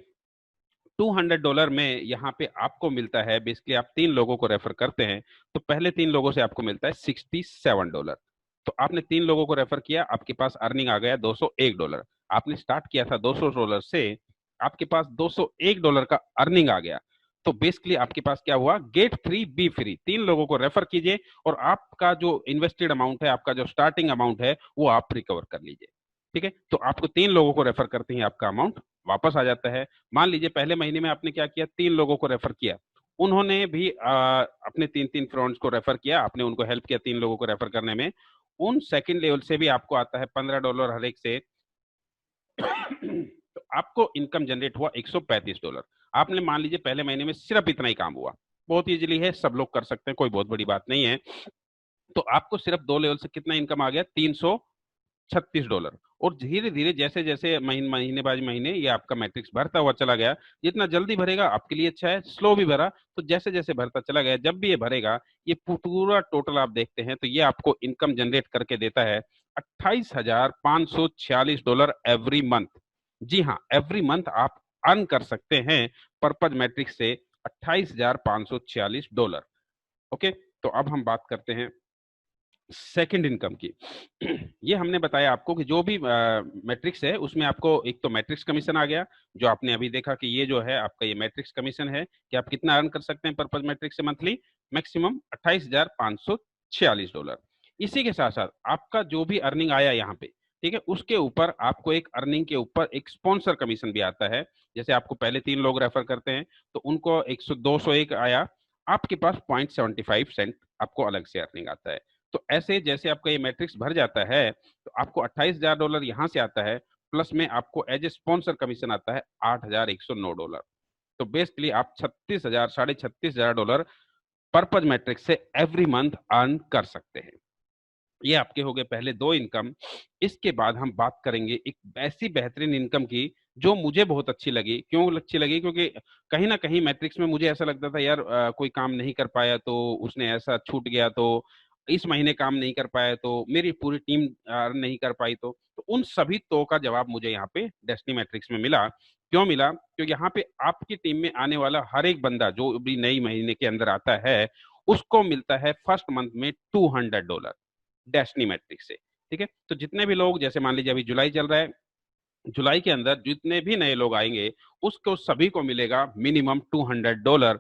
S2: $200 में यहाँ पे आपको मिलता है, बेसिकली आप 3 लोगों को रेफर करते हैं तो पहले 3 लोगों से आपको मिलता है $67। तो आपने 3 लोगों को रेफर किया, आपके पास अर्निंग आ गया $201। आपने स्टार्ट किया था $200 से, आपके पास $201 का अर्निंग आ गया। तो बेसिकली आपके पास क्या हुआ, गेट फ्री बी फ्री। 3 लोगों को रेफर कीजिए और आपका जो इन्वेस्टेड अमाउंट है, आपका जो स्टार्टिंग अमाउंट है वो आप रिकवर कर लीजिए, ठीक है। तो आपको 3 लोगों को रेफर करते ही आपका अमाउंट वापस आ जाता है। मान लीजिए पहले महीने में आपने क्या किया, 3 लोगों को रेफर किया, उन्होंने भी अपने 3-3 फ्रेंड्स को रेफर किया, आपने उनको हेल्प किया 3 लोगों को रेफर करने में। उन सेकंड लेवल से भी आपको आता है $15 हर एक से। तो आपको इनकम जनरेट हुआ $135। आपने मान लीजिए पहले महीने में सिर्फ इतना ही काम हुआ, बहुत इजीली है, सब लोग कर सकते हैं, कोई बहुत बड़ी बात नहीं है। तो आपको सिर्फ 2 लेवल से कितना इनकम आ गया, $336। और धीरे धीरे जैसे जैसे महीने महीने बाद महीने ये आपका मैट्रिक्स भरता हुआ चला गया, जितना जल्दी भरेगा आपके लिए अच्छा है, स्लो भी भरा तो जैसे जैसे भरता चला गया, जब भी ये भरेगा ये पूरा टोटल आप देखते हैं तो ये आपको इनकम जनरेट करके देता है $28,546 एवरी मंथ। जी हाँ, एवरी मंथ आप अर्न कर सकते हैं पर्पज मैट्रिक्स से $28,546। ओके, तो अब हम बात करते हैं सेकंड इनकम की। ये हमने बताया आपको कि जो भी मैट्रिक्स है उसमें आपको एक तो मैट्रिक्स कमीशन आ गया, जो आपने अभी देखा कि ये जो है आपका ये मैट्रिक्स कमीशन है कि आप कितना अर्न कर सकते हैं पर्पज मैट्रिक्स से मंथली, मैक्सिमम $28,546। इसी के साथ साथ आपका जो भी अर्निंग आया यहाँ पे, ठीक है, उसके ऊपर आपको एक अर्निंग के ऊपर एक स्पॉन्सर कमीशन भी आता है। जैसे आपको पहले 3 लोग रेफर करते हैं तो उनको 201 आया, आपके पास 0.75 सेंट आपको अलग से अर्निंग आता है। तो ऐसे जैसे आपका ये मैट्रिक्स भर जाता है तो आपको $28,000 यहाँ से आता है, प्लस में आपको एज ए स्पॉन्सर कमीशन आता है $8,109। तो बेसिकली आप 36,000 $36,500 पर्पज मैट्रिक्स से एवरी मंथ अर्न कर सकते हैं। ये आपके हो गए पहले 2 इनकम। इसके बाद हम बात करेंगे एक ऐसी बेहतरीन इनकम की जो मुझे बहुत अच्छी लगी। क्यों अच्छी लगी, क्योंकि कहीं ना कहीं मैट्रिक्स में मुझे ऐसा लगता था यार कोई काम नहीं कर पाया तो उसने ऐसा छूट गया, तो इस महीने काम नहीं कर पाया तो मेरी पूरी टीम नहीं कर पाई। तो उन सभी तो का जवाब मुझे यहाँ पे डेस्टिनी मैट्रिक्स में मिला। क्यों मिला, क्योंकि यहाँ पे आपकी टीम में आने वाला हर एक बंदा जो भी नई महीने के अंदर आता है उसको मिलता है फर्स्ट मंथ में $200 डेस्टिनी मैट्रिक्स से, ठीक है। तो जितने भी लोग, जैसे मान लीजिए अभी जुलाई चल रहा है, जुलाई के अंदर जितने भी नए लोग आएंगे उसको सभी को मिलेगा मिनिमम $200,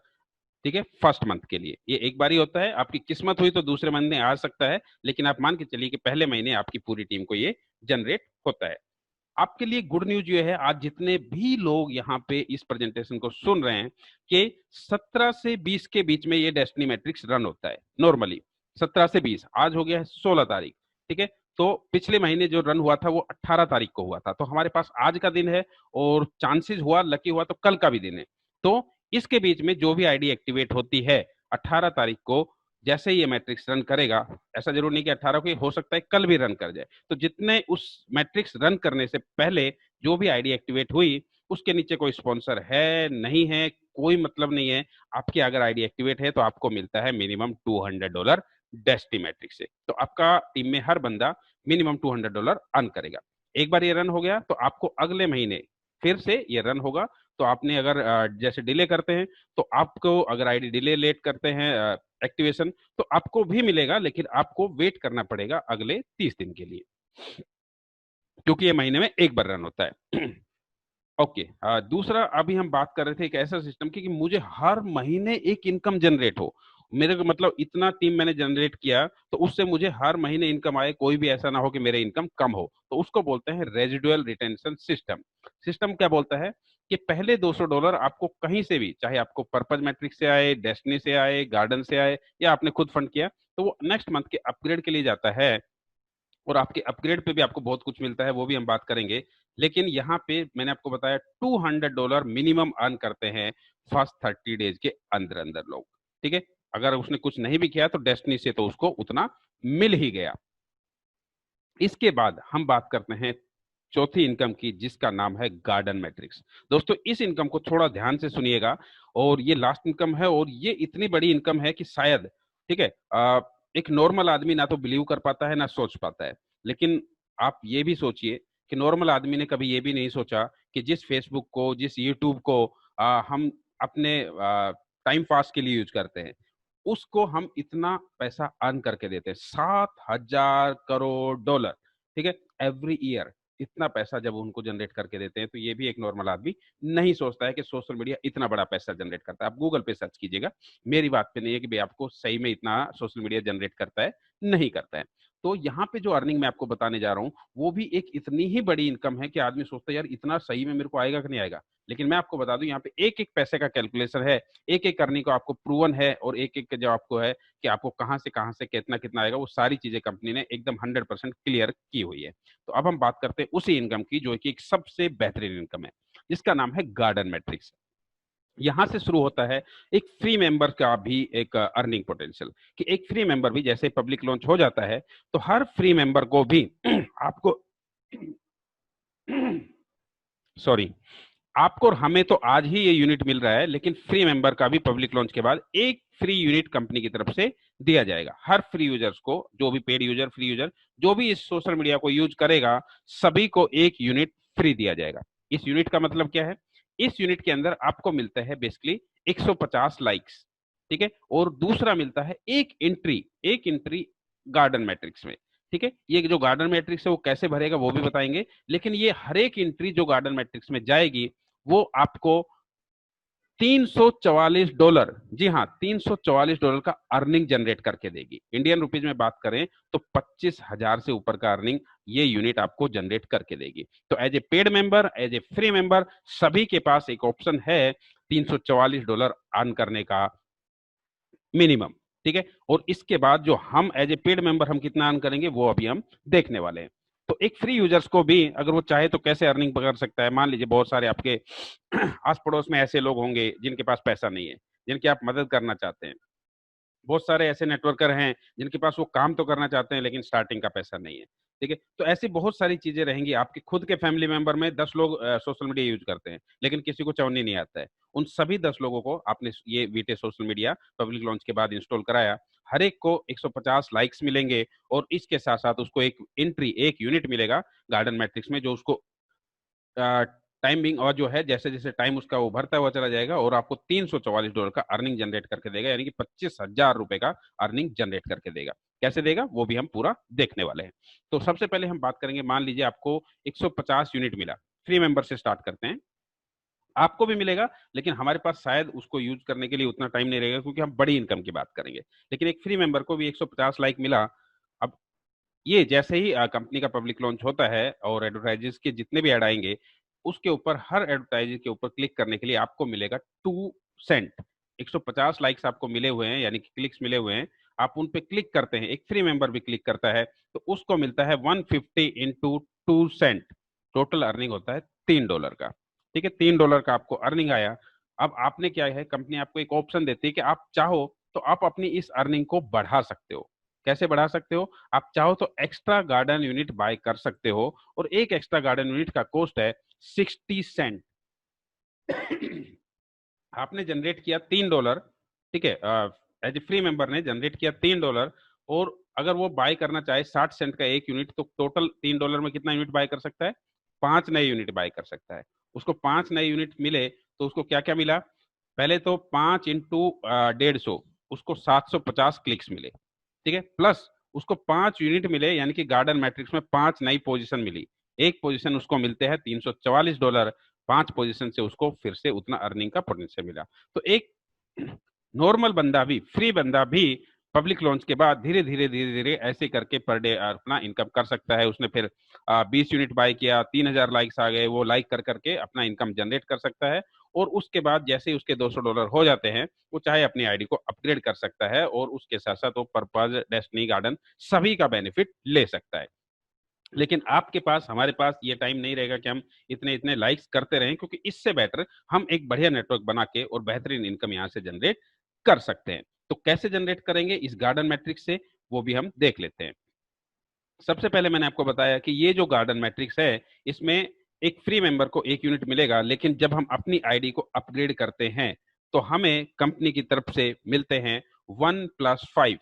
S2: ठीक है, फर्स्ट मंथ के लिए। ये एक बार ही होता है, आपकी किस्मत हुई तो दूसरे महीने आ सकता है, लेकिन आप मान के चलिए कि पहले महीने आपकी पूरी टीम को ये जनरेट होता है। आपके लिए गुड न्यूज ये है, आज जितने भी लोग यहाँ पे इस प्रेजेंटेशन को सुन रहे हैं कि 17 से 20 के बीच में ये डेस्टिनी मैट्रिक्स रन होता है नॉर्मली। 17 से 20, आज हो गया है 16 तारीख, ठीक है। तो पिछले महीने जो रन हुआ था वो 18 तारीख को हुआ था, तो हमारे पास आज का दिन है और चांसेस हुआ लकी हुआ तो कल का भी दिन है। तो इसके बीच में जो भी आईडी एक्टिवेट होती है 18 तारीख को, जैसे ही ये मैट्रिक्स रन करेगा, ऐसा जरूर नहीं कि 18 को, हो सकता है कल भी रन कर जाए, तो जितने उस मैट्रिक्स रन करने से पहले जो भी आईडी एक्टिवेट हुई उसके नीचे कोई स्पॉन्सर है नहीं है कोई मतलब नहीं है, आपकी अगर आईडी एक्टिवेट है तो आपको मिलता है मिनिमम $200 डेस्टिनी मैट्रिक्स से। तो आपका टीम में हर बंदा मिनिमम $200 अर्न करेगा। एक बार ये रन हो गया तो आपको अगले महीने फिर से ये रन होगा। तो आपने अगर जैसे डिले करते हैं तो आपको, अगर आईडी डिले लेट करते हैं एक्टिवेशन, तो आपको भी मिलेगा, लेकिन आपको वेट करना पड़ेगा अगले 30 दिन के लिए, क्योंकि ये महीने में एक बार रन होता है। ओके, दूसरा अभी हम बात कर रहे थे एक ऐसा सिस्टम की कि मुझे हर महीने एक इनकम जनरेट हो। मेरे को मतलब इतना टीम मैंने जनरेट किया तो उससे मुझे हर महीने इनकम आए, कोई भी ऐसा ना हो कि मेरे इनकम कम हो, तो उसको बोलते हैं रेजिडुअल रिटेंशन सिस्टम। सिस्टम क्या बोलता है कि पहले $200 आपको कहीं से भी, चाहे आपको पर्पज मैट्रिक्स से आए, डेस्टिनी से आए, गार्डन से आए, या आपने खुद फंड किया, तो वो नेक्स्ट मंथ के अपग्रेड के लिए जाता है, और आपके अपग्रेड पे भी आपको बहुत कुछ मिलता है, वो भी हम बात करेंगे। लेकिन यहाँ पे मैंने आपको बताया $200 मिनिमम अर्न करते हैं फर्स्ट 30 डेज के अंदर अंदर लोग, ठीक है। अगर उसने कुछ नहीं भी किया तो डेस्टिनी से तो उसको उतना मिल ही गया। इसके बाद हम बात करते हैं चौथी इनकम की, जिसका नाम है गार्डन मैट्रिक्स। दोस्तों इस इनकम को थोड़ा ध्यान से सुनिएगा, और ये लास्ट इनकम है, और ये इतनी बड़ी इनकम है कि शायद, ठीक है, एक नॉर्मल आदमी ना तो बिलीव कर पाता है ना सोच पाता है। लेकिन आप ये भी सोचिए कि नॉर्मल आदमी ने कभी ये भी नहीं सोचा कि जिस फेसबुक को, जिस यूट्यूब को हम अपने टाइम पास के लिए यूज करते हैं, उसको हम इतना पैसा अर्न करके देते हैं, $7,000 करोड़, ठीक है, एवरी ईयर। इतना पैसा जब उनको जनरेट करके देते हैं, तो ये भी एक नॉर्मल आदमी नहीं सोचता है कि सोशल मीडिया इतना बड़ा पैसा जनरेट करता है। आप गूगल पे सर्च कीजिएगा, मेरी बात पे नहीं है कि भाई आपको सही में इतना सोशल मीडिया जनरेट करता है, नहीं करता है। तो यहाँ पे जो अर्निंग मैं आपको बताने जा रहा हूँ, वो भी एक इतनी ही बड़ी इनकम है कि आदमी सोचता है यार इतना सही में मेरे को आएगा कि नहीं आएगा। लेकिन मैं आपको बता दूं, यहाँ पे एक एक पैसे का कैलकुलेशन है, एक एक अर्निंग को आपको प्रूवन है, और एक एक जो आपको है कि आपको कहाँ से कितना कितना आएगा, वो सारी चीजें कंपनी ने एकदम 100% क्लियर की हुई है। तो अब हम बात करते हैं उसी इनकम की जो कि एक सबसे बेहतरीन इनकम है, जिसका नाम है गार्डन मैट्रिक्स। यहां से शुरू होता है एक फ्री मेंबर का भी एक अर्निंग पोटेंशियल, कि एक फ्री मेंबर भी जैसे पब्लिक लॉन्च हो जाता है, तो हर फ्री मेंबर को भी आपको सॉरी, आपको और हमें तो आज ही ये यूनिट मिल रहा है, लेकिन फ्री मेंबर का भी पब्लिक लॉन्च के बाद एक फ्री यूनिट कंपनी की तरफ से दिया जाएगा। हर फ्री यूजर्स को, जो भी पेड यूजर, फ्री यूजर जो भी इस सोशल मीडिया को यूज करेगा, सभी को एक यूनिट फ्री दिया जाएगा। इस यूनिट का मतलब क्या है? इस यूनिट के अंदर आपको मिलता है बेसिकली 150 लाइक्स, ठीक है, और दूसरा मिलता है एक एंट्री गार्डन मैट्रिक्स में, ठीक है। ये जो गार्डन मैट्रिक्स है वो कैसे भरेगा वो भी बताएंगे, लेकिन ये हर एक एंट्री जो गार्डन मैट्रिक्स में जाएगी, वो आपको $344, जी हाँ, $344 का अर्निंग जनरेट करके देगी। इंडियन रुपीज में बात करें तो 25,000 से ऊपर का अर्निंग ये यूनिट आपको जनरेट करके देगी। तो as a paid member, as a free member, सभी के पास एक ऑप्शन है $344 अर्न करने का मिनिमम, ठीक है। और इसके बाद जो हम एज ए पेड मेंबर हम कितना अर्न करेंगे वो अभी हम देखने वाले हैं। तो एक फ्री यूजर्स को भी अगर वो चाहे तो कैसे अर्निंग कर सकता है? मान लीजिए बहुत सारे आपके आस पड़ोस में ऐसे लोग होंगे जिनके पास पैसा नहीं है, जिनकी आप मदद करना चाहते हैं। बहुत सारे ऐसे नेटवर्कर हैं जिनके पास वो काम तो करना चाहते हैं लेकिन स्टार्टिंग का पैसा नहीं है, ठीक है। तो ऐसी बहुत सारी चीजें रहेंगी। आपके खुद के फैमिली मेंबर में 10 लोग सोशल मीडिया यूज करते हैं, लेकिन किसी को चवन्नी नहीं आता है। उन सभी 10 लोगों को आपने ये वीटे सोशल मीडिया पब्लिक लॉन्च के बाद इंस्टॉल कराया, हर एक को 150 लाइक्स मिलेंगे, और इसके साथ साथ उसको एक यूनिट मिलेगा गार्डन मैट्रिक्स में, जो उसको टाइमिंग और जो है जैसे जैसे टाइम उसका उभरता हुआ चला जाएगा, और आपको $344 का अर्निंग जनरेट करके देगा, यानी कि 25,000 रुपए का अर्निंग जनरेट करके देगा। कैसे देगा वो भी हम पूरा देखने वाले हैं। तो सबसे पहले हम बात करेंगे, मान लीजिए आपको 150 यूनिट मिला, फ्री मेंबर से स्टार्ट करते हैं। आपको भी मिलेगा, लेकिन हमारे पास शायद उसको यूज करने के लिए उतना टाइम नहीं रहेगा, क्योंकि हम बड़ी इनकम की बात करेंगे। लेकिन एक फ्री मेंबर को भी 150 लाइक मिला। अब ये जैसे ही कंपनी का पब्लिक लॉन्च होता है और एडवर्टाइजर्स के जितने भी ऐड आएंगे, उसके ऊपर हर एडवर्टाइजर के ऊपर क्लिक करने के लिए आपको मिलेगा 2 सेंट। 150 लाइक्स आपको मिले हुए हैं, यानी कि क्लिक्स मिले हुए हैं, आप उन पे क्लिक करते हैं, एक फ्री मेंबर भी क्लिक करता है, तो उसको मिलता है 150 इंटू 2 सेंट। टोटल अर्निंग होता है $3 का, ठीक है। $3 का आपको अर्निंग आया। अब आपने क्या है, कंपनी आपको एक ऑप्शन देती है कि आप चाहो तो आप अपनी इस अर्निंग को बढ़ा सकते हो। कैसे बढ़ा सकते हो? आप चाहो तो एक्स्ट्रा गार्डन यूनिट बाय कर सकते हो, और एक एक्स्ट्रा गार्डन यूनिट का कॉस्ट है 60 सेंट। आपने जनरेट किया $3, ठीक है, एज ए फ्री मेंबर ने जनरेट किया $3, और अगर वो बाय करना चाहे 60 सेंट का एक यूनिट, तो टोटल $3 में कितना यूनिट बाय कर सकता है? 5 नए यूनिट बाय कर सकता है। उसको 5 नए यूनिट मिले, तो उसको क्या क्या मिला? पहले तो 5 इंटू 150, उसको 750 क्लिक्स मिले, ठीक है, प्लस उसको 5 यूनिट मिले, यानी कि गार्डन मैट्रिक्स में 5 नई पोजीशन मिली। एक पोजीशन उसको मिलते हैं $344, 5 पोजीशन से उसको फिर से उतना अर्निंग का पोटेंशियल मिला। तो एक नॉर्मल बंदा भी, फ्री बंदा भी पब्लिक लॉन्च के बाद धीरे धीरे धीरे धीरे ऐसे करके पर डे अपना इनकम कर सकता है। उसने फिर 20 यूनिट बाय किया, 3,000 लाइक्स आ गए, वो लाइक कर करके अपना इनकम जनरेट कर सकता है। और उसके बाद जैसे ही उसके $200 हो जाते हैं, वो चाहे अपनी आईडी को अपग्रेड कर सकता है और उसके साथ साथ वो पर्पज, डेस्टिनी गार्डन सभी का बेनिफिट ले सकता है। लेकिन आपके पास, हमारे पास ये टाइम नहीं रहेगा कि हम इतने इतने लाइक्स करते रहें, क्योंकि इससे बेटर हम एक बढ़िया नेटवर्क बना के और बेहतरीन इनकम यहाँ से जनरेट कर सकते हैं। तो कैसे जनरेट करेंगे इस गार्डन मैट्रिक्स से, वो भी हम देख लेते हैं। सबसे पहले मैंने आपको बताया कि ये जो गार्डन मैट्रिक्स है, इसमें एक फ्री मेंबर को 1 यूनिट मिलेगा, लेकिन जब हम अपनी आईडी को अपग्रेड करते हैं तो हमें कंपनी की तरफ से मिलते हैं 1+5।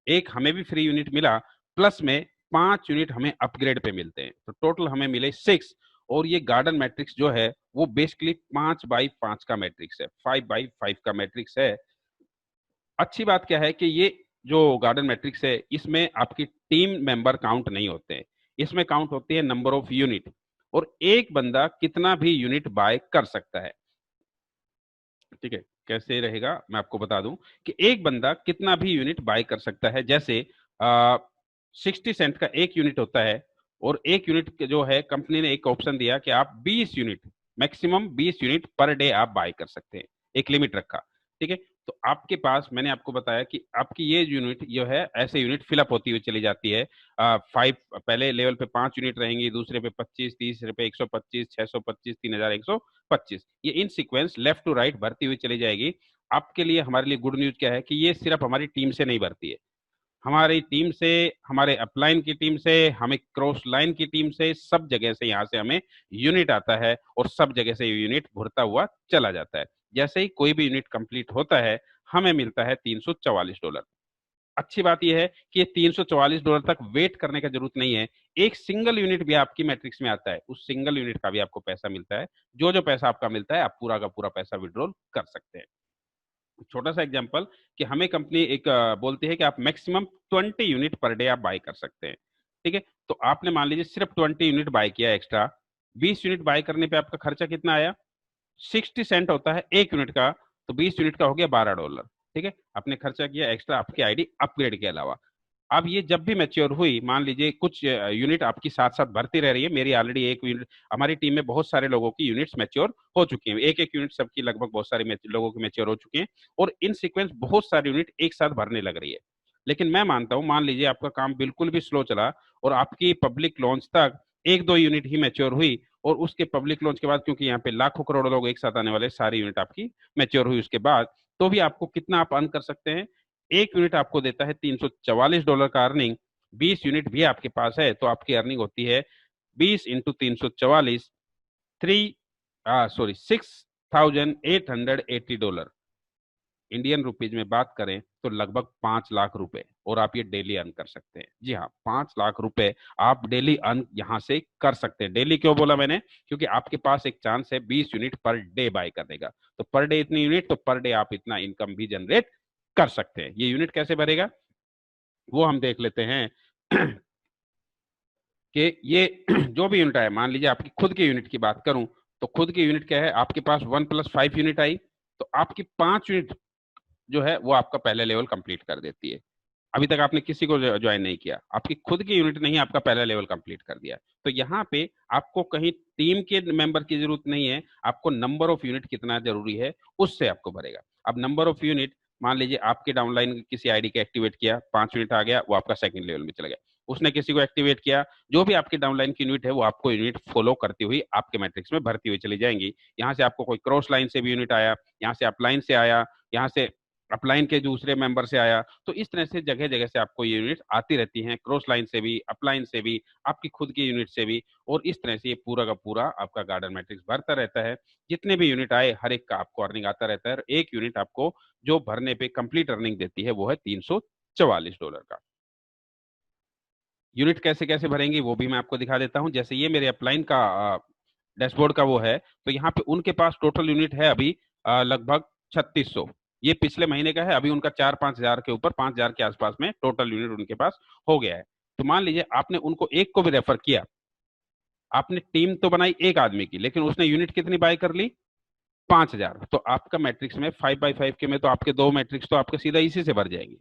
S2: एक हमें भी फ्री यूनिट मिला, प्लस में 5 यूनिट हमें अपग्रेड पे मिलते हैं, तो टोटल हमें मिले 6। और ये गार्डन मैट्रिक्स जो है वो बेसिकली 5x5 का मैट्रिक्स है, 5x5 का मैट्रिक्स है। अच्छी बात क्या है कि ये जो गार्डन मैट्रिक्स है, इसमें आपकी टीम मेंबर काउंट नहीं होते हैं, इसमें काउंट होती है नंबर ऑफ यूनिट, और एक बंदा कितना भी यूनिट बाय कर सकता है। ठीक है, कैसे रहेगा मैं आपको बता दूं कि एक बंदा कितना भी यूनिट बाय कर सकता है। जैसे 60 सेंट का 1 यूनिट होता है, और 1 यूनिट जो है कंपनी ने एक ऑप्शन दिया कि आप 20 unit, maximum 20 unit per day आप बाय कर सकते हैं, एक लिमिट रखा। ठीक है, तो आपके पास मैंने आपको बताया कि आपकी ये यूनिट जो है ऐसे यूनिट फिलअप होती हुई चली जाती है। 5 पहले लेवल पे 5 यूनिट रहेंगी, दूसरे पे 25, तीसरे पे 125, 625, 3125, ये इन सीक्वेंस लेफ्ट टू राइट भरती हुई चली जाएगी। आपके लिए, हमारे लिए गुड न्यूज क्या है कि ये सिर्फ हमारी टीम से नहीं भरती है, हमारी टीम से, हमारे अपलाइन की टीम से, हमें क्रॉस लाइन की टीम से, सब जगह से यहाँ से हमें यूनिट आता है और सब जगह से यूनिट भरता हुआ चला जाता है। जैसे ही कोई भी यूनिट कंप्लीट होता है, हमें मिलता है $344। अच्छी बात यह है कि ये $344 तक वेट करने का जरूरत नहीं है। एक सिंगल यूनिट भी आपकी मैट्रिक्स में आता है, उस सिंगल यूनिट का भी आपको पैसा मिलता है। जो जो पैसा आपका मिलता है, आप पूरा का पूरा पैसा विड्रॉल कर सकते हैं। छोटा सा एग्जांपल कि हमें कंपनी एक बोलती है कि आप मैक्सिमम 20 यूनिट पर डे आप बाय कर सकते हैं। ठीक है, तो आपने मान लीजिए सिर्फ 20 यूनिट बाय किया एक्स्ट्रा, 20 यूनिट बाय करने पे आपका खर्चा कितना आया, 60 सेंट होता है 1 यूनिट का, तो 20 यूनिट का हो गया $12। ठीक है, आपने खर्चा किया एक्स्ट्रा आपकी आईडी अपग्रेड के अलावा। अब ये जब भी मैच्योर हुई, मान लीजिए कुछ यूनिट आपकी साथ साथ भरती रह रही है, मेरी ऑलरेडी 1 यूनिट, हमारी टीम में बहुत सारे लोगों की यूनिट्स मैच्योर हो चुकी हैं, एक एक यूनिट सबकी लगभग बहुत सारे लोगों की मैच्योर हो चुके हैं, और इन सीक्वेंस बहुत सारी यूनिट एक साथ भरने लग रही है। लेकिन मैं मानता हूं, मान लीजिए आपका काम बिल्कुल भी स्लो चला और आपकी पब्लिक लॉन्च तक 1-2 यूनिट ही मैच्योर हुई, और उसके पब्लिक लॉन्च के बाद, क्योंकि यहाँ पे लाखों करोड़ों लोग एक साथ आने वाले, सारी यूनिट आपकी मैच्योर हुई उसके बाद, तो भी आपको कितना आप अर्न कर सकते हैं, 1 यूनिट आपको देता है $344 का अर्निंग। 20 यूनिट भी आपके पास है तो आपकी अर्निंग होती है 20 × 344, 6,880 डॉलर। इंडियन रुपीज में बात करें तो लगभग 5 लाख रुपए, और आप ये डेली अर्न कर सकते हैं। जी हाँ, 5 लाख रुपए आप डेली अर्न यहाँ से कर सकते हैं। डेली क्यों बोला मैंने, क्योंकि आपके पास एक चांस है 20 यूनिट पर डे बाय करने का, तो पर डे इतनी यूनिट, तो पर डे आप इतना इनकम भी जनरेट कर सकते हैं। ये यूनिट कैसे भरेगा वो हम देख लेते हैं कि ये जो भी यूनिट आए, मान लीजिए आपकी खुद की यूनिट की बात करूं, तो खुद की यूनिट क्या है, आपके पास 1+5 यूनिट आई, तो आपकी 5 यूनिट जो है वो आपका पहला लेवल कंप्लीट कर देती है। अभी तक आपने किसी को ज्वाइन नहीं किया, आपकी खुद की यूनिट नहीं आपका पहला लेवल कंप्लीट कर दिया, तो यहाँ पे आपको कहीं टीम के मेंबर की जरूरत नहीं है, आपको नंबर ऑफ यूनिट कितना जरूरी है उससे आपको भरेगा। अब नंबर ऑफ यूनिट, मान लीजिए आपके डाउनलाइन किसी आईडी के एक्टिवेट किया, 5 यूनिट आ गया, वो आपका सेकंड लेवल में चला गया। उसने किसी को एक्टिवेट किया, जो भी आपके डाउनलाइन की यूनिट है वो आपको यूनिट फॉलो करती हुई आपके मैट्रिक्स में भरती हुई चली जाएंगी। यहाँ से आपको कोई क्रॉस लाइन से भी यूनिट आया, यहाँ से अपलाइन से आया, यहाँ से अपलाइन के दूसरे मेंबर से आया, तो इस तरह से जगह जगह से आपको ये यूनिट आती रहती हैं, क्रॉस लाइन से भी, अपलाइन से भी, आपकी खुद की यूनिट से भी, और इस तरह से ये पूरा का पूरा आपका गार्डन मैट्रिक्स भरता रहता है। जितने भी यूनिट आए हर एक का आपको अर्निंग आता रहता है, और 1 यूनिट आपको जो भरने पे कंप्लीट अर्निंग देती है वो है $344 का। यूनिट कैसे कैसे भरेंगे वो भी मैं आपको दिखा देता हूं। जैसे ये मेरे अपलाइन का डैशबोर्ड का वो है, तो यहाँ पे उनके पास टोटल यूनिट है अभी लगभग 3600। ये पिछले महीने का है, अभी उनका 4-5 हजार के ऊपर, 5 हजार के आसपास में टोटल यूनिट उनके पास हो गया है। तो मान लीजिए आपने उनको एक को भी रेफर किया, आपने टीम तो बनाई एक आदमी की, लेकिन उसने यूनिट कितनी बाय कर ली, 5 हजार, तो आपका मैट्रिक्स में 5x5 के में तो आपके 2 मैट्रिक्स तो आपके सीधा इसी से भर जाएंगे।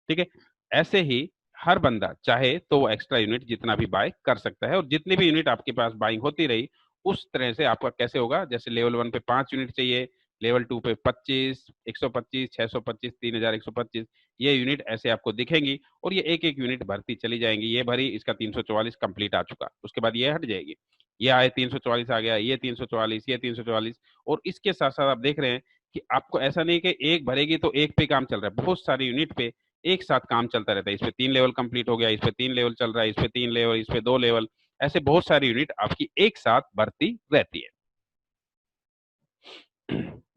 S2: ठीक है। ऐसे ही हर बंदा चाहे तो वो एक्स्ट्रा यूनिट जितना भी बाय कर सकता है, और जितनी भी यूनिट आपके पास बाइंग होती रही उस तरह से आपका कैसे होगा, जैसे लेवल 1 पे 5 यूनिट चाहिए, लेवल 2 पे 25, 125, 625, 3125, ये यूनिट ऐसे आपको दिखेंगी, और ये एक एक यूनिट भरती चली जाएंगी। ये भरी, इसका 344 कंप्लीट आ चुका, उसके बाद ये हट जाएगी, ये आए 344 आ गया, ये 344, ये 344। और इसके साथ साथ आप देख रहे हैं कि आपको ऐसा नहीं कि एक भरेगी तो एक पे काम चल रहा है, बहुत सारी यूनिट पे एक साथ काम चलता रहता है। इस पे 3 लेवल कंप्लीट हो गया, इस पे 3 लेवल चल रहा है, इस पे 3 लेवल, इस पे 2 लेवल, ऐसे बहुत सारी यूनिट आपकी एक साथ बढ़ती रहती है।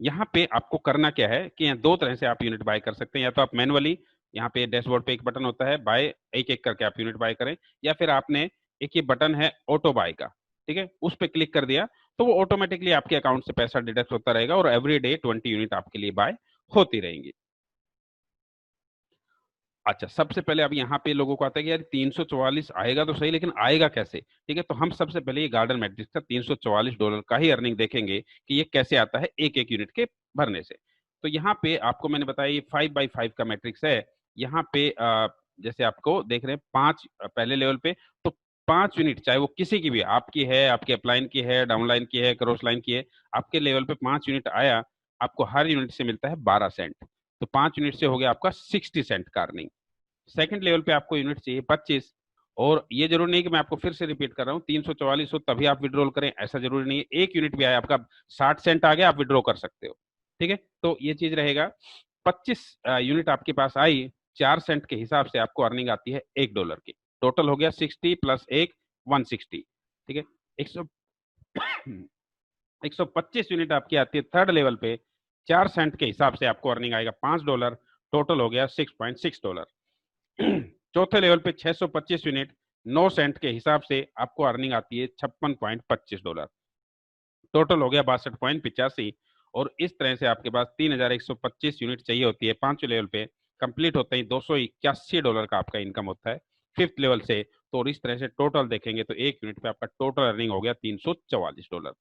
S2: यहाँ पे आपको करना क्या है कि यहाँ दो तरह से आप यूनिट बाय कर सकते हैं, या तो आप मैनुअली यहाँ पे डैशबोर्ड पे एक बटन होता है बाय, एक एक करके आप यूनिट बाय करें, या फिर आपने एक ये बटन है ऑटो बाय का, ठीक है, उस पर क्लिक कर दिया तो वो ऑटोमेटिकली आपके अकाउंट से पैसा डिडक्ट होता रहेगा, और एवरी डे 20 यूनिट आपके लिए बाय होती रहेंगी। अच्छा, सबसे पहले अब यहाँ पे लोगों को आता है कि यार 344 आएगा तो सही, लेकिन आएगा कैसे? ठीक है, तो हम सबसे पहले ये गार्डन मैट्रिक्स का $344 का ही अर्निंग देखेंगे कि ये कैसे आता है एक एक यूनिट के भरने से। तो यहाँ पे आपको मैंने बताया ये 5x5 का मैट्रिक्स है। यहाँ पे जैसे आपको देख रहे हैं 5 पहले लेवल पे, तो 5 यूनिट चाहे वो किसी की भी, आपकी है, आपके अपलाइन की है, डाउनलाइन की है, क्रॉस लाइन की है, आपके लेवल पे 5 यूनिट आया, आपको हर यूनिट से मिलता है 12 सेंट। तो 5 यूनिट से हो गया आपका 60 सेंट का अर्निंग। सेकंड लेवल पे आपको यूनिट चाहिए 25, और ये जरूरी नहीं कि मैं आपको फिर से रिपीट कर रहा हूँ 344 हो तभी आप विड्रॉल करें, ऐसा जरूरी नहीं है। एक यूनिट भी आया आपका 60 सेंट आ गया, आप विड्रॉ कर सकते हो। ठीक है, तो ये चीज रहेगा। 25 यूनिट आपके पास आई, 4 सेंट के हिसाब से आपको अर्निंग आती है $1 की। टोटल हो गया 60 प्लस एक, 160। ठीक है, 100 125 यूनिट आपकी आती है थर्ड लेवल पे, 4 सेंट के हिसाब से आपको अर्निंग आएगा $5। टोटल हो गया $6.6। चौथे लेवल पे 625 यूनिट, 9 सेंट के हिसाब से आपको अर्निंग आती है $56.25। टोटल हो गया 62.85। और इस तरह से आपके पास 3125 यूनिट चाहिए होती है पांचवें लेवल पे, कंप्लीट होते ही $281 का आपका इनकम होता है फिफ्थ लेवल से। तो और इस तरह से टोटल देखेंगे तो एक यूनिट पे आपका टोटल अर्निंग हो गया $344।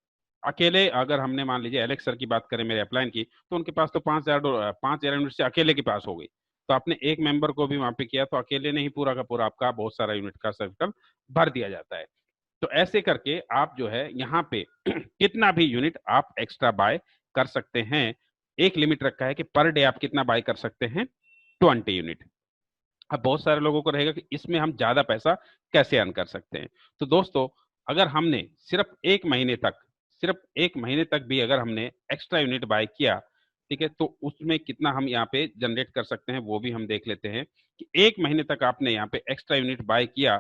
S2: अकेले अगर हमने मान लीजिए एलेक्स सर की बात करें मेरे अपलाइन की, तो उनके पास तो 5,000 यूनिट से अकेले के पास हो गई। तो आपने एक मेंबर को भी वहां पे किया तो अकेले नहीं पूरा का पूरा आपका बहुत सारा यूनिट का सर्कल भर दिया जाता है। तो ऐसे करके आप जो है यहाँ पे कितना भी यूनिट आप एक्स्ट्रा बाय कर सकते हैं। एक लिमिट रखा है कि पर डे आप कितना बाय कर सकते हैं, 20 यूनिट। अब बहुत सारे लोगों को रहेगा कि इसमें हम ज्यादा पैसा कैसे अर्न कर सकते हैं। तो दोस्तों, अगर हमने सिर्फ एक महीने तक भी अगर हमने एक्स्ट्रा यूनिट बाय किया, ठीक है, तो उसमें कितना हम यहाँ पे जनरेट कर सकते हैं वो भी हम देख लेते हैं। कि एक महीने तक आपने यहाँ पे एक्स्ट्रा यूनिट बाय किया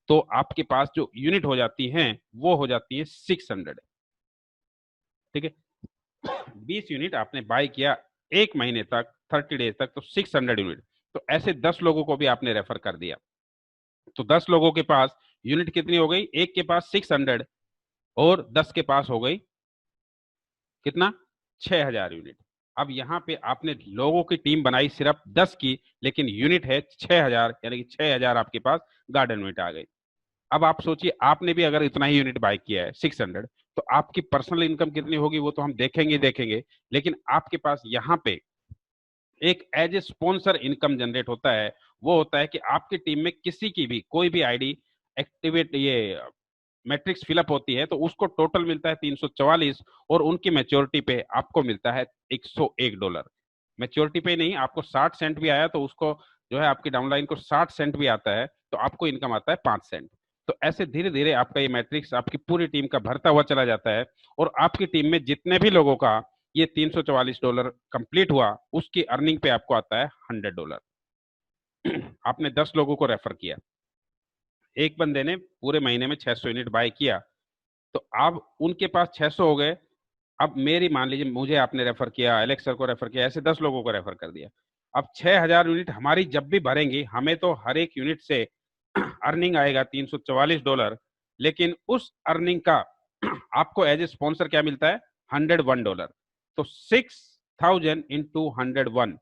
S2: तो आपके पास जो यूनिट हो जाती हैं वो हो जाती है 600। ठीक है, 20 यूनिट आपने बाय किया एक महीने तक, 30 डेज तक, तो 600 यूनिट। तो ऐसे 10 लोगों को भी आपने रेफर कर दिया, तो 10 लोगों के पास यूनिट कितनी हो गई, एक के पास 600 और 10 के पास हो गई कितना, 6,000 यूनिट। अब यहाँ पे आपने लोगों की टीम बनाई सिर्फ 10 की, लेकिन यूनिट है 6,000, यानी कि 6,000 आपके पास गार्डन यूनिट आ गई। अब आप सोचिए आपने भी अगर इतना ही यूनिट बाय किया है 600, तो आपकी पर्सनल इनकम कितनी होगी वो तो हम देखेंगे, लेकिन आपके पास यहाँ पे एक as a sponsor income generate होता है। वो होता है कि आपकी टीम में किसी की भी कोई भी आईडी एक्टिवेट, ये मैट्रिक्स फिलअप होती है, तो उसको टोटल मिलता है 344, और उनकी मेच्योरिटी पे आपको मिलता है $101। मेच्योरिटी पे नहीं, आपको 60 सेंट भी आया तो उसको जो है आपकी डाउनलाइन को 60 सेंट भी आता है तो आपको इनकम आता है 5 सेंट। तो ऐसे धीरे धीरे आपका ये मैट्रिक्स आपकी पूरी टीम का भरता हुआ चला जाता है, और आपकी टीम में जितने भी लोगों का ये $344 कंप्लीट हुआ उसकी अर्निंग पे आपको आता है $100। आपने 10 लोगों को रेफर किया, एक बंदे ने पूरे महीने में 600 यूनिट बाय किया, तो अब उनके पास 600 हो गए। अब मेरी मान लीजिए मुझे आपने रेफर किया, एलेक्स सर को रेफर किया, ऐसे 10 लोगों को रेफर कर दिया। अब 6,000 यूनिट हमारी जब भी भरेंगी हमें तो हर एक यूनिट से अर्निंग आएगा $344, लेकिन उस अर्निंग का आपको एज ए स्पॉन्सर क्या मिलता है, $101। तो 6,000 into 101,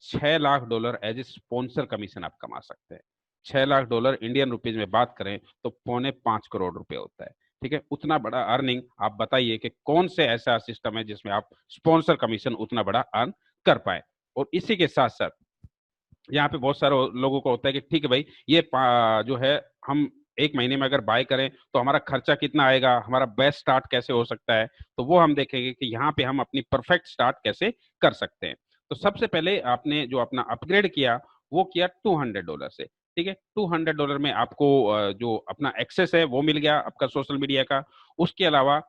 S2: $6 lakh as a sponsor commission आप कमा सकते हैं। $6 लाख इंडियन रुपीज में बात करें तो 4.25 करोड़ होता है। ठीक है, उतना बड़ा अर्निंग आप बताइए कि कौन से ऐसा सिस्टम है जिसमें आप स्पॉन्सर कमीशन उतना बड़ा अर्न कर पाए। और इसी के साथ साथ यहाँ पे बहुत सारे लोगों को होता है कि ठीक है भाई, ये जो है हम एक महीने में अगर बाय करें तो हमारा खर्चा कितना आएगा, हमारा बेस्ट स्टार्ट कैसे हो सकता है। तो वो हम देखेंगे कि यहाँ पे हम अपनी परफेक्ट स्टार्ट कैसे कर सकते हैं। तो सबसे पहले आपने जो अपना अपग्रेड किया वो किया $200 से। ठीक है, $200 में आपको जो अपना एक्सेस है वो मिल गया आपका सोशल मीडिया का। उसके अलावा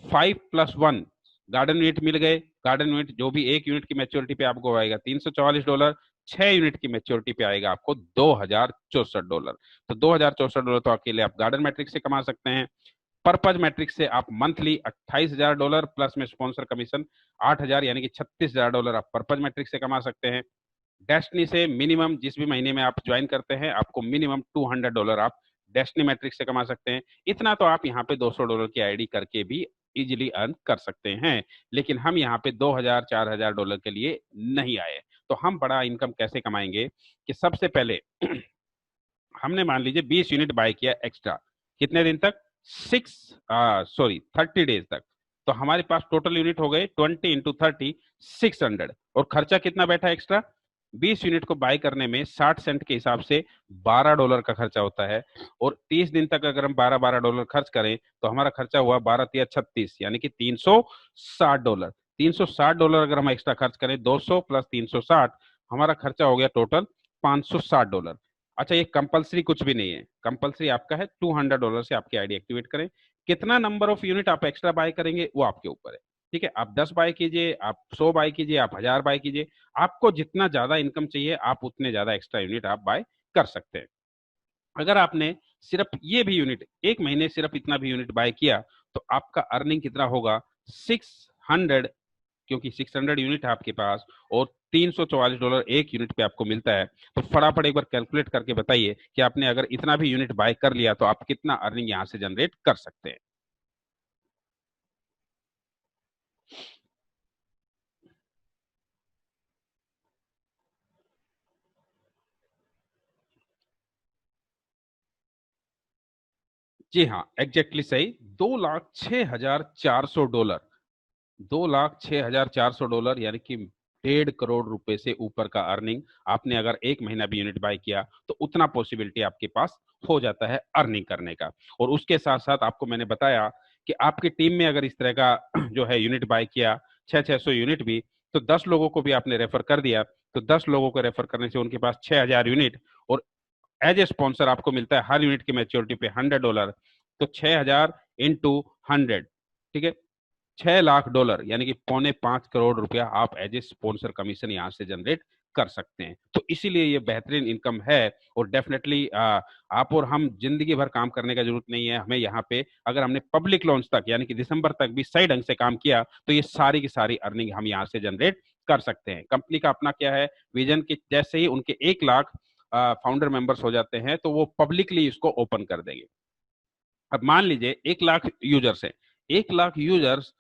S2: 5+1 गार्डन यूनिट मिल गए। गार्डन यूनिट जो भी एक यूनिट की मैच्योरिटी पे आपको आएगा $344। 6 यूनिट की मैच्योरिटी पे आएगा आपको $2064। तो $2064 तो अकेले आप गार्डन मैट्रिक्स से कमा सकते हैं। पर्पज मैट्रिक्स से आप मंथली $28,000 प्लस में स्पॉन्सर कमीशन 8,000 यानी कि $36,000 आप पर्पज मैट्रिक्स से कमा सकते हैं। डेस्टनी से मिनिमम जिस भी महीने में आप ज्वाइन करते हैं आपको मिनिमम $200 आप डेस्टनी मैट्रिक्स से कमा सकते हैं। इतना तो आप यहाँ पे $200 की आईडी करके भी इजिली अर्न कर सकते हैं। लेकिन हम यहाँ पे 2,000 $4,000 के लिए नहीं आए। तो हम बड़ा इनकम कैसे कमाएंगे कि सबसे पहले हमने मान लीजिए 20 यूनिट बाय किया एक्स्ट्रा। कितने दिन तक? 30 डेज तक। तो हमारे पास टोटल यूनिट हो गए 20 × 30 600। और खर्चा कितना बैठा एक्स्ट्रा? 20 यूनिट को बाय करने में 60 सेंट के हिसाब से $12 का खर्चा होता है। और 30 दिन तक अगर हम $12 खर्च करें तो हमारा खर्चा हुआ 12×3 = 36 यानी कि $360। $360 अगर हम एक्स्ट्रा खर्च करें, 200 + 360 हमारा खर्चा हो गया टोटल $560। अच्छा, ये कंपलसरी कुछ भी नहीं है, कंपलसरी आपका है $200 से आपकी आईडी एक्टिवेट करें। कितना नंबर ऑफ यूनिट आप एक्स्ट्रा बाय करेंगे वो आपके ऊपर है। ठीक है, आप 10 बाय कीजिए, आप 100 बाय कीजिए, आप 1000 बाय कीजिए। आपको जितना ज्यादा इनकम चाहिए आप उतने ज्यादा एक्स्ट्रा यूनिट आप बाय कर सकते हैं। अगर आपने सिर्फ ये भी यूनिट एक महीने सिर्फ इतना भी यूनिट बाय किया तो आपका अर्निंग कितना होगा? 600। क्योंकि 600 यूनिट है आपके पास और $344 एक यूनिट पे आपको मिलता है। तो फटाफट एक बार कैलकुलेट करके बताइए कि आपने अगर इतना भी यूनिट बाय कर लिया तो आप कितना अर्निंग यहां से जनरेट कर सकते हैं। जी हाँ, एग्जैक्टली सही। $2,06,400। $2,06,400 यानी कि 1.5 करोड़ रुपए से ऊपर का अर्निंग आपने अगर एक महीना भी यूनिट बाय किया तो उतना पॉसिबिलिटी आपके पास हो जाता है अर्निंग करने का। और उसके साथ साथ आपको मैंने बताया कि आपकी टीम में अगर इस तरह का जो है यूनिट बाय किया 600 यूनिट भी, तो 10 लोगों को भी आपने रेफर कर दिया। तो 10 लोगों को रेफर करने से उनके पास 6,000 यूनिट और एज ए स्पॉन्सर आपको मिलता है हर यूनिट की मैच्योरिटी पे $100। तो 6,000 इंटू 100, ठीक है, $6 लाख यानी कि ₹4.5 करोड़ आप एज ए स्पॉन्सर कमीशन यहाँ से जनरेट कर सकते हैं। तो इसीलिए ये बेहतरीन इनकम है। और डेफिनेटली आप और हम जिंदगी भर काम करने का जरूरत नहीं है हमें। यहाँ पे अगर हमने पब्लिक लॉन्च तक यानी कि दिसंबर तक भी सही ढंग से काम किया तो ये सारी की सारी अर्निंग हम यहाँ से जनरेट कर सकते हैं। कंपनी का अपना क्या है विजन कि जैसे ही उनके 1 लाख फाउंडर मेंबर्स हो जाते हैं तो वो पब्लिकली इसको ओपन कर देंगे। अब मान लीजिए 1 लाख यूजर्स है। 1 लाख यूजर्स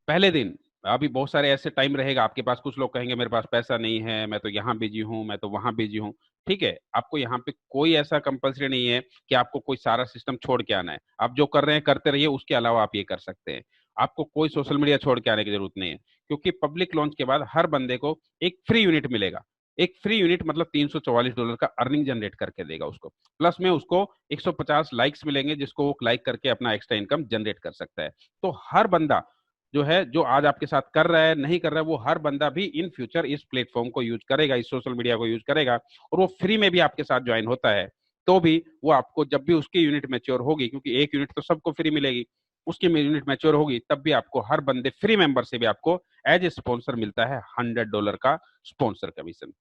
S2: पहले दिन, अभी बहुत सारे ऐसे टाइम रहेगा आपके पास, कुछ लोग कहेंगे मेरे पास पैसा नहीं है, मैं तो यहाँ बिजी हूँ, मैं तो वहां बिजी हूँ। ठीक है, आपको यहाँ पे कोई ऐसा कंपलसरी नहीं है कि आपको कोई सारा सिस्टम छोड़ के आना है। आप जो कर रहे हैं करते रहिए, उसके अलावा आप ये कर सकते हैं। आपको कोई सोशल मीडिया छोड़ के आने की जरूरत नहीं है। क्योंकि पब्लिक लॉन्च के बाद हर बंदे को एक फ्री यूनिट मिलेगा। एक फ्री यूनिट मतलब $344 का अर्निंग जनरेट करके देगा उसको। प्लस में उसको 150 लाइक्स मिलेंगे जिसको वो लाइक करके अपना एक्स्ट्रा इनकम जनरेट कर सकता है। तो हर बंदा जो है जो आज आपके साथ कर रहा है नहीं कर रहा है, वो हर बंदा भी इन फ्यूचर इस प्लेटफॉर्म को यूज करेगा, इस सोशल मीडिया को यूज करेगा। और वो फ्री में भी आपके साथ ज्वाइन होता है तो भी वो आपको जब भी उसकी यूनिट मैच्योर होगी, क्योंकि एक यूनिट तो सबको फ्री मिलेगी, उसकी यूनिट मैच्योर होगी तब भी आपको हर बंदे फ्री मेंबर से भी आपको एज ए स्पॉन्सर मिलता है $100 का स्पॉन्सर कमीशन।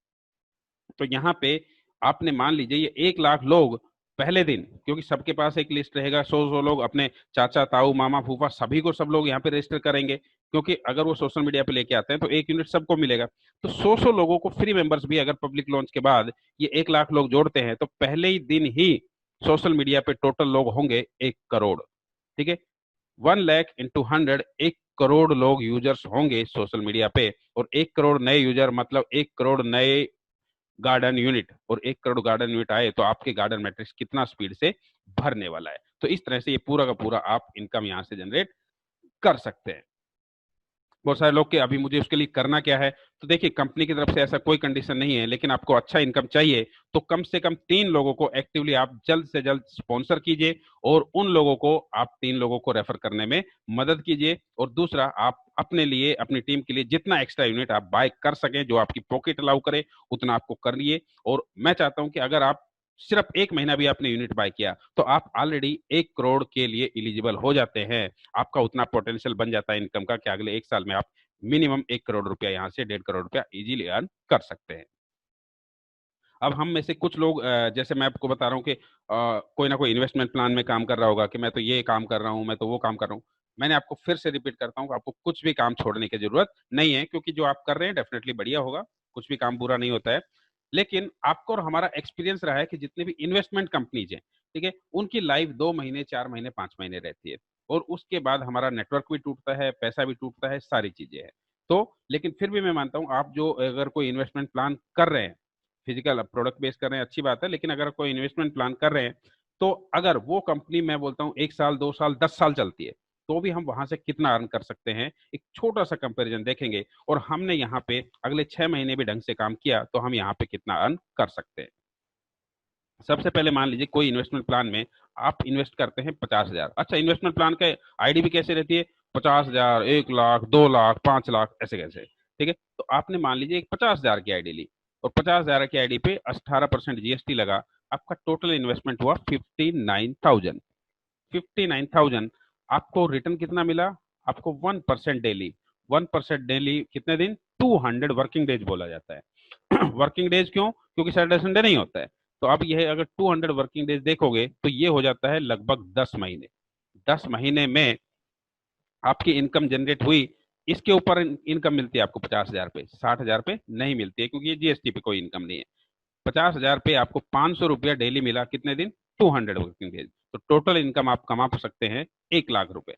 S2: तो यहाँ पे आपने मान लीजिए ये 1 लाख लोग पहले दिन, क्योंकि सबके पास एक लिस्ट रहेगा, 100 लोग अपने चाचा ताऊ मामा फूफा सभी को सब लोग यहाँ पे रजिस्टर करेंगे। क्योंकि अगर वो सोशल मीडिया पे लेके आते हैं तो एक यूनिट सबको मिलेगा। तो 100 लोगों को फ्री मेंबर्स भी अगर पब्लिक लॉन्च के बाद ये 1 लाख लोग जोड़ते हैं तो पहले ही दिन ही सोशल मीडिया पे टोटल लोग होंगे 1 करोड़। ठीक है, 1 लाख × 100 1 करोड़ लोग यूजर्स होंगे सोशल मीडिया पे। और 1 करोड़ नए यूजर मतलब 1 करोड़ नए गार्डन यूनिट। और 1 करोड़ गार्डन यूनिट आए तो आपके गार्डन मैट्रिक्स कितना स्पीड से भरने वाला है। तो इस तरह से ये पूरा का पूरा आप इनकम यहां से जनरेट कर सकते हैं। बहुत सारे लोग कि अभी मुझे उसके लिए करना क्या है। तो देखिए, कंपनी की तरफ से ऐसा कोई कंडीशन नहीं है, लेकिन आपको अच्छा इनकम चाहिए तो कम से कम 3 लोगों को एक्टिवली आप जल्द से जल्द स्पॉन्सर कीजिए, और उन लोगों को आप 3 लोगों को रेफर करने में मदद कीजिए। और दूसरा, आप अपने लिए, अपनी टीम के लिए जितना एक्स्ट्रा यूनिट आप बाय कर सकें, जो आपकी पॉकेट अलाउ करे, उतना आपको कर लिए। और मैं चाहता हूं कि अगर आप सिर्फ 1 महीना भी आपने यूनिट बाय किया तो आप ऑलरेडी 1 करोड़ के लिए एलिजिबल हो जाते हैं। आपका उतना पोटेंशियल बन जाता है इनकम का कि अगले 1 साल में आप मिनिमम 1 करोड़ रुपया, यहाँ से 1.5 करोड़ रुपया इजीली अर्न कर सकते हैं। अब हम में से कुछ लोग, जैसे मैं आपको बता रहा हूँ कि कोई ना कोई इन्वेस्टमेंट प्लान में काम कर रहा होगा कि मैं तो ये काम कर रहा हूँ, मैं तो वो काम कर रहा हूँ। मैंने आपको फिर से रिपीट करता हूँ कि आपको कुछ भी काम छोड़ने की जरूरत नहीं है, क्योंकि जो आप कर रहे हैं डेफिनेटली बढ़िया होगा। कुछ भी काम बुरा नहीं होता है। लेकिन आपको और हमारा एक्सपीरियंस रहा है कि जितने भी इन्वेस्टमेंट कंपनीज हैं, ठीक है, उनकी लाइफ 2 महीने, 4 महीने, 5 महीने रहती है। और उसके बाद हमारा नेटवर्क भी टूटता है, पैसा भी टूटता है, सारी चीजें हैं। तो लेकिन फिर भी मैं मानता हूँ, आप जो अगर कोई इन्वेस्टमेंट प्लान कर रहे हैं, फिजिकल प्रोडक्ट बेस कर रहे हैं, अच्छी बात है। लेकिन अगर कोई इन्वेस्टमेंट प्लान कर रहे हैं, तो अगर वो कंपनी, मैं बोलता हूँ 1 साल, 2 साल, 10 साल चलती है, तो भी हम वहां से कितना अर्न कर सकते हैं, एक छोटा सा कंपैरिजन देखेंगे। और हमने यहाँ पे अगले 6 महीने भी ढंग से काम किया तो हम यहाँ पे कितना अर्न कर सकते हैं। सबसे पहले मान लीजिए कोई इन्वेस्टमेंट प्लान में आप इन्वेस्ट करते हैं 50,000। अच्छा, इन्वेस्टमेंट प्लान का आईडी भी कैसे रहती है? 50,000, 1 लाख, 2 लाख, 5 लाख, ऐसे कैसे? ठीक है, तो आपने मान लीजिए एक 50,000 की आईडी ली, और 50,000 की आईडी पे 18% जीएसटी लगा। आपका टोटल इन्वेस्टमेंट हुआ 59,000। 59,000, आपको रिटर्न कितना मिला? आपको 1% डेली। 1% डेली कितने दिन? 200 वर्किंग डेज बोला जाता है। वर्किंग डेज क्यों? क्योंकि सैटरडे संडे नहीं होता है। तो अब यह अगर 200 वर्किंग डेज देखोगे तो ये हो जाता है लगभग 10 महीने। 10 महीने में आपकी इनकम जनरेट हुई। इसके ऊपर इनकम मिलती है आपको 50,000 पे, 60,000 पे नहीं मिलती है, क्योंकि ये जीएसटी पे कोई इनकम नहीं है। 50,000 पे आपको 500 रुपया डेली मिला, कितने दिन? 200 वर्किंग डेज। तो टोटल इनकम आप कमा सकते हैं 1 लाख रुपए।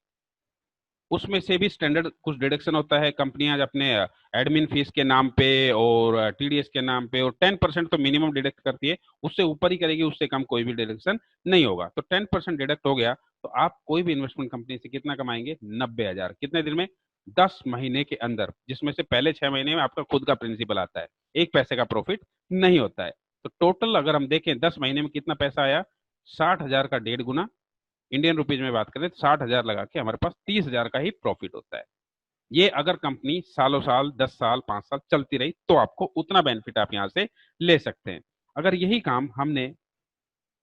S2: उसमें से भी स्टैंडर्ड कुछ डिडक्शन होता है, कंपनियां अपने एडमिन फीस के नाम पे और टीडीएस के नाम पे, और 10% तो मिनिमम डिडक्ट करती है। उससे ऊपर ही करेगी, उससे कम कोई भी डिडक्शन नहीं होगा। तो 10% डिडक्ट हो गया तो आप कोई भी इन्वेस्टमेंट कंपनी से कितना कमाएंगे? 90,000। कितने दिन में? 10 महीने के अंदर, जिसमें से पहले 6 महीने में आपका खुद का प्रिंसिपल आता है, 1 पैसे का प्रॉफिट नहीं होता है। तो टोटल अगर हम देखें 10 महीने में कितना पैसा आया, 60,000 का 1.5 गुना। इंडियन रुपीज में बात करें तो 60,000 लगा के हमारे पास 30,000 का ही प्रॉफिट होता है। ये अगर कंपनी सालों साल, 10 साल, 5 साल चलती रही तो आपको उतना बेनिफिट आप यहाँ से ले सकते हैं। अगर यही काम हमने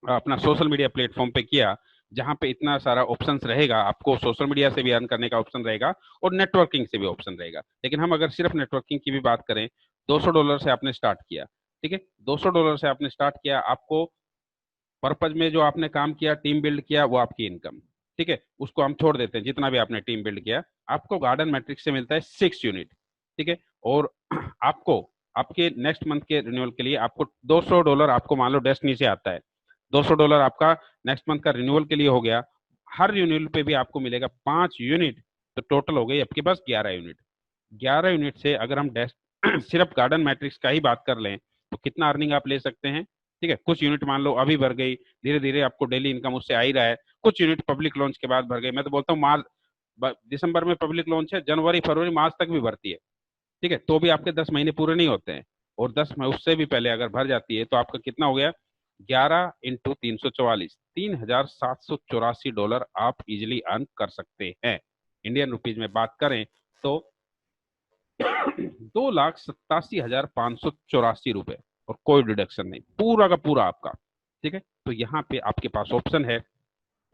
S2: अपना सोशल मीडिया प्लेटफॉर्म पे किया, जहां पे इतना सारा ऑप्शंस रहेगा, आपको सोशल मीडिया से भी अर्न करने का ऑप्शन रहेगा और नेटवर्किंग से भी ऑप्शन रहेगा। लेकिन हम अगर सिर्फ नेटवर्किंग की भी बात करें, $200 से आपने स्टार्ट किया, ठीक है, $200 से आपने स्टार्ट किया, आपको पर्पज में जो आपने काम किया, टीम बिल्ड किया, वो आपकी इनकम, ठीक है, उसको हम छोड़ देते हैं। जितना भी आपने टीम बिल्ड किया, आपको गार्डन मैट्रिक्स से मिलता है 6 यूनिट, ठीक है। और आपको आपके नेक्स्ट मंथ के रिन्यूअल के लिए आपको $200 आपको मान लो डेस्टिनी से आता है। $200 आपका नेक्स्ट मंथ का रिन्यूअल के लिए हो गया। हर रिन्यूअल पे भी आपको मिलेगा 5 यूनिट। तो टोटल हो गई आपके पास 11 यूनिट। 11 यूनिट से अगर हम सिर्फ गार्डन मैट्रिक्स का ही बात कर लें तो कितना अर्निंग आप ले सकते हैं? ठीक है, कुछ यूनिट मान लो अभी भर गई, धीरे धीरे आपको डेली इनकम उससे आ ही रहा है। कुछ यूनिट पब्लिक लॉन्च के बाद भर गई। मैं तो बोलता हूँ मार्च, दिसंबर में पब्लिक लॉन्च है, जनवरी, फरवरी, मार्च तक भी भरती है, ठीक है, तो भी आपके 10 महीने पूरे नहीं होते हैं। और उससे भी पहले अगर भर जाती है तो आपका कितना हो गया? 11 × 344, $3,784 आप इजिली अर्न कर सकते हैं। इंडियन रुपीज में बात करें तो 2,87,584 और कोई डिडक्शन नहीं, पूरा का पूरा आपका, ठीक है। तो यहाँ पे आपके पास ऑप्शन है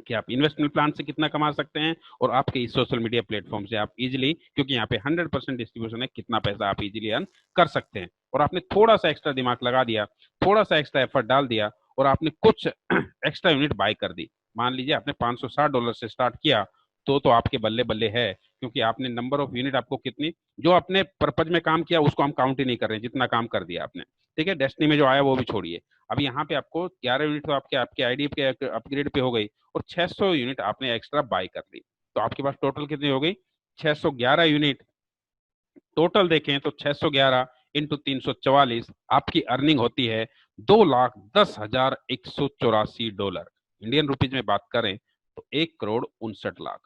S2: कि आप इन्वेस्टमेंट प्लान से कितना कमा सकते हैं, और आपके इस सोशल मीडिया प्लेटफॉर्म से आप इजीली, क्योंकि यहाँ पे 100% डिस्ट्रीब्यूशन है, कितना पैसा आप इजीली अर्न कर सकते हैं। और आपने थोड़ा सा एक्स्ट्रा दिमाग लगा दिया, थोड़ा सा एक्स्ट्रा एफर्ट डाल दिया, और आपने कुछ एक्स्ट्रा यूनिट बाय कर दी। मान लीजिए आपने $560 से स्टार्ट किया, तो आपके बल्ले बल्ले है, क्योंकि आपने नंबर ऑफ यूनिट, आपको कितनी, जो अपने पर्पज में काम किया उसको हम काउंट ही नहीं कर रहे हैं, जितना काम कर दिया आपने, ठीक है। डेस्टिनी में जो आया वो भी छोड़िए। अब यहाँ पे आपको 11 यूनिट तो आपके आपके आईडी के अपग्रेड पे हो गई, और 600 यूनिट आपने एक्स्ट्रा बाय कर ली। तो आपके पास टोटल कितनी हो गई? 611 यूनिट। टोटल देखें तो 611 × 344 आपकी अर्निंग होती है $2,10,184। इंडियन रुपीज में बात करें तो 1,59,00,000।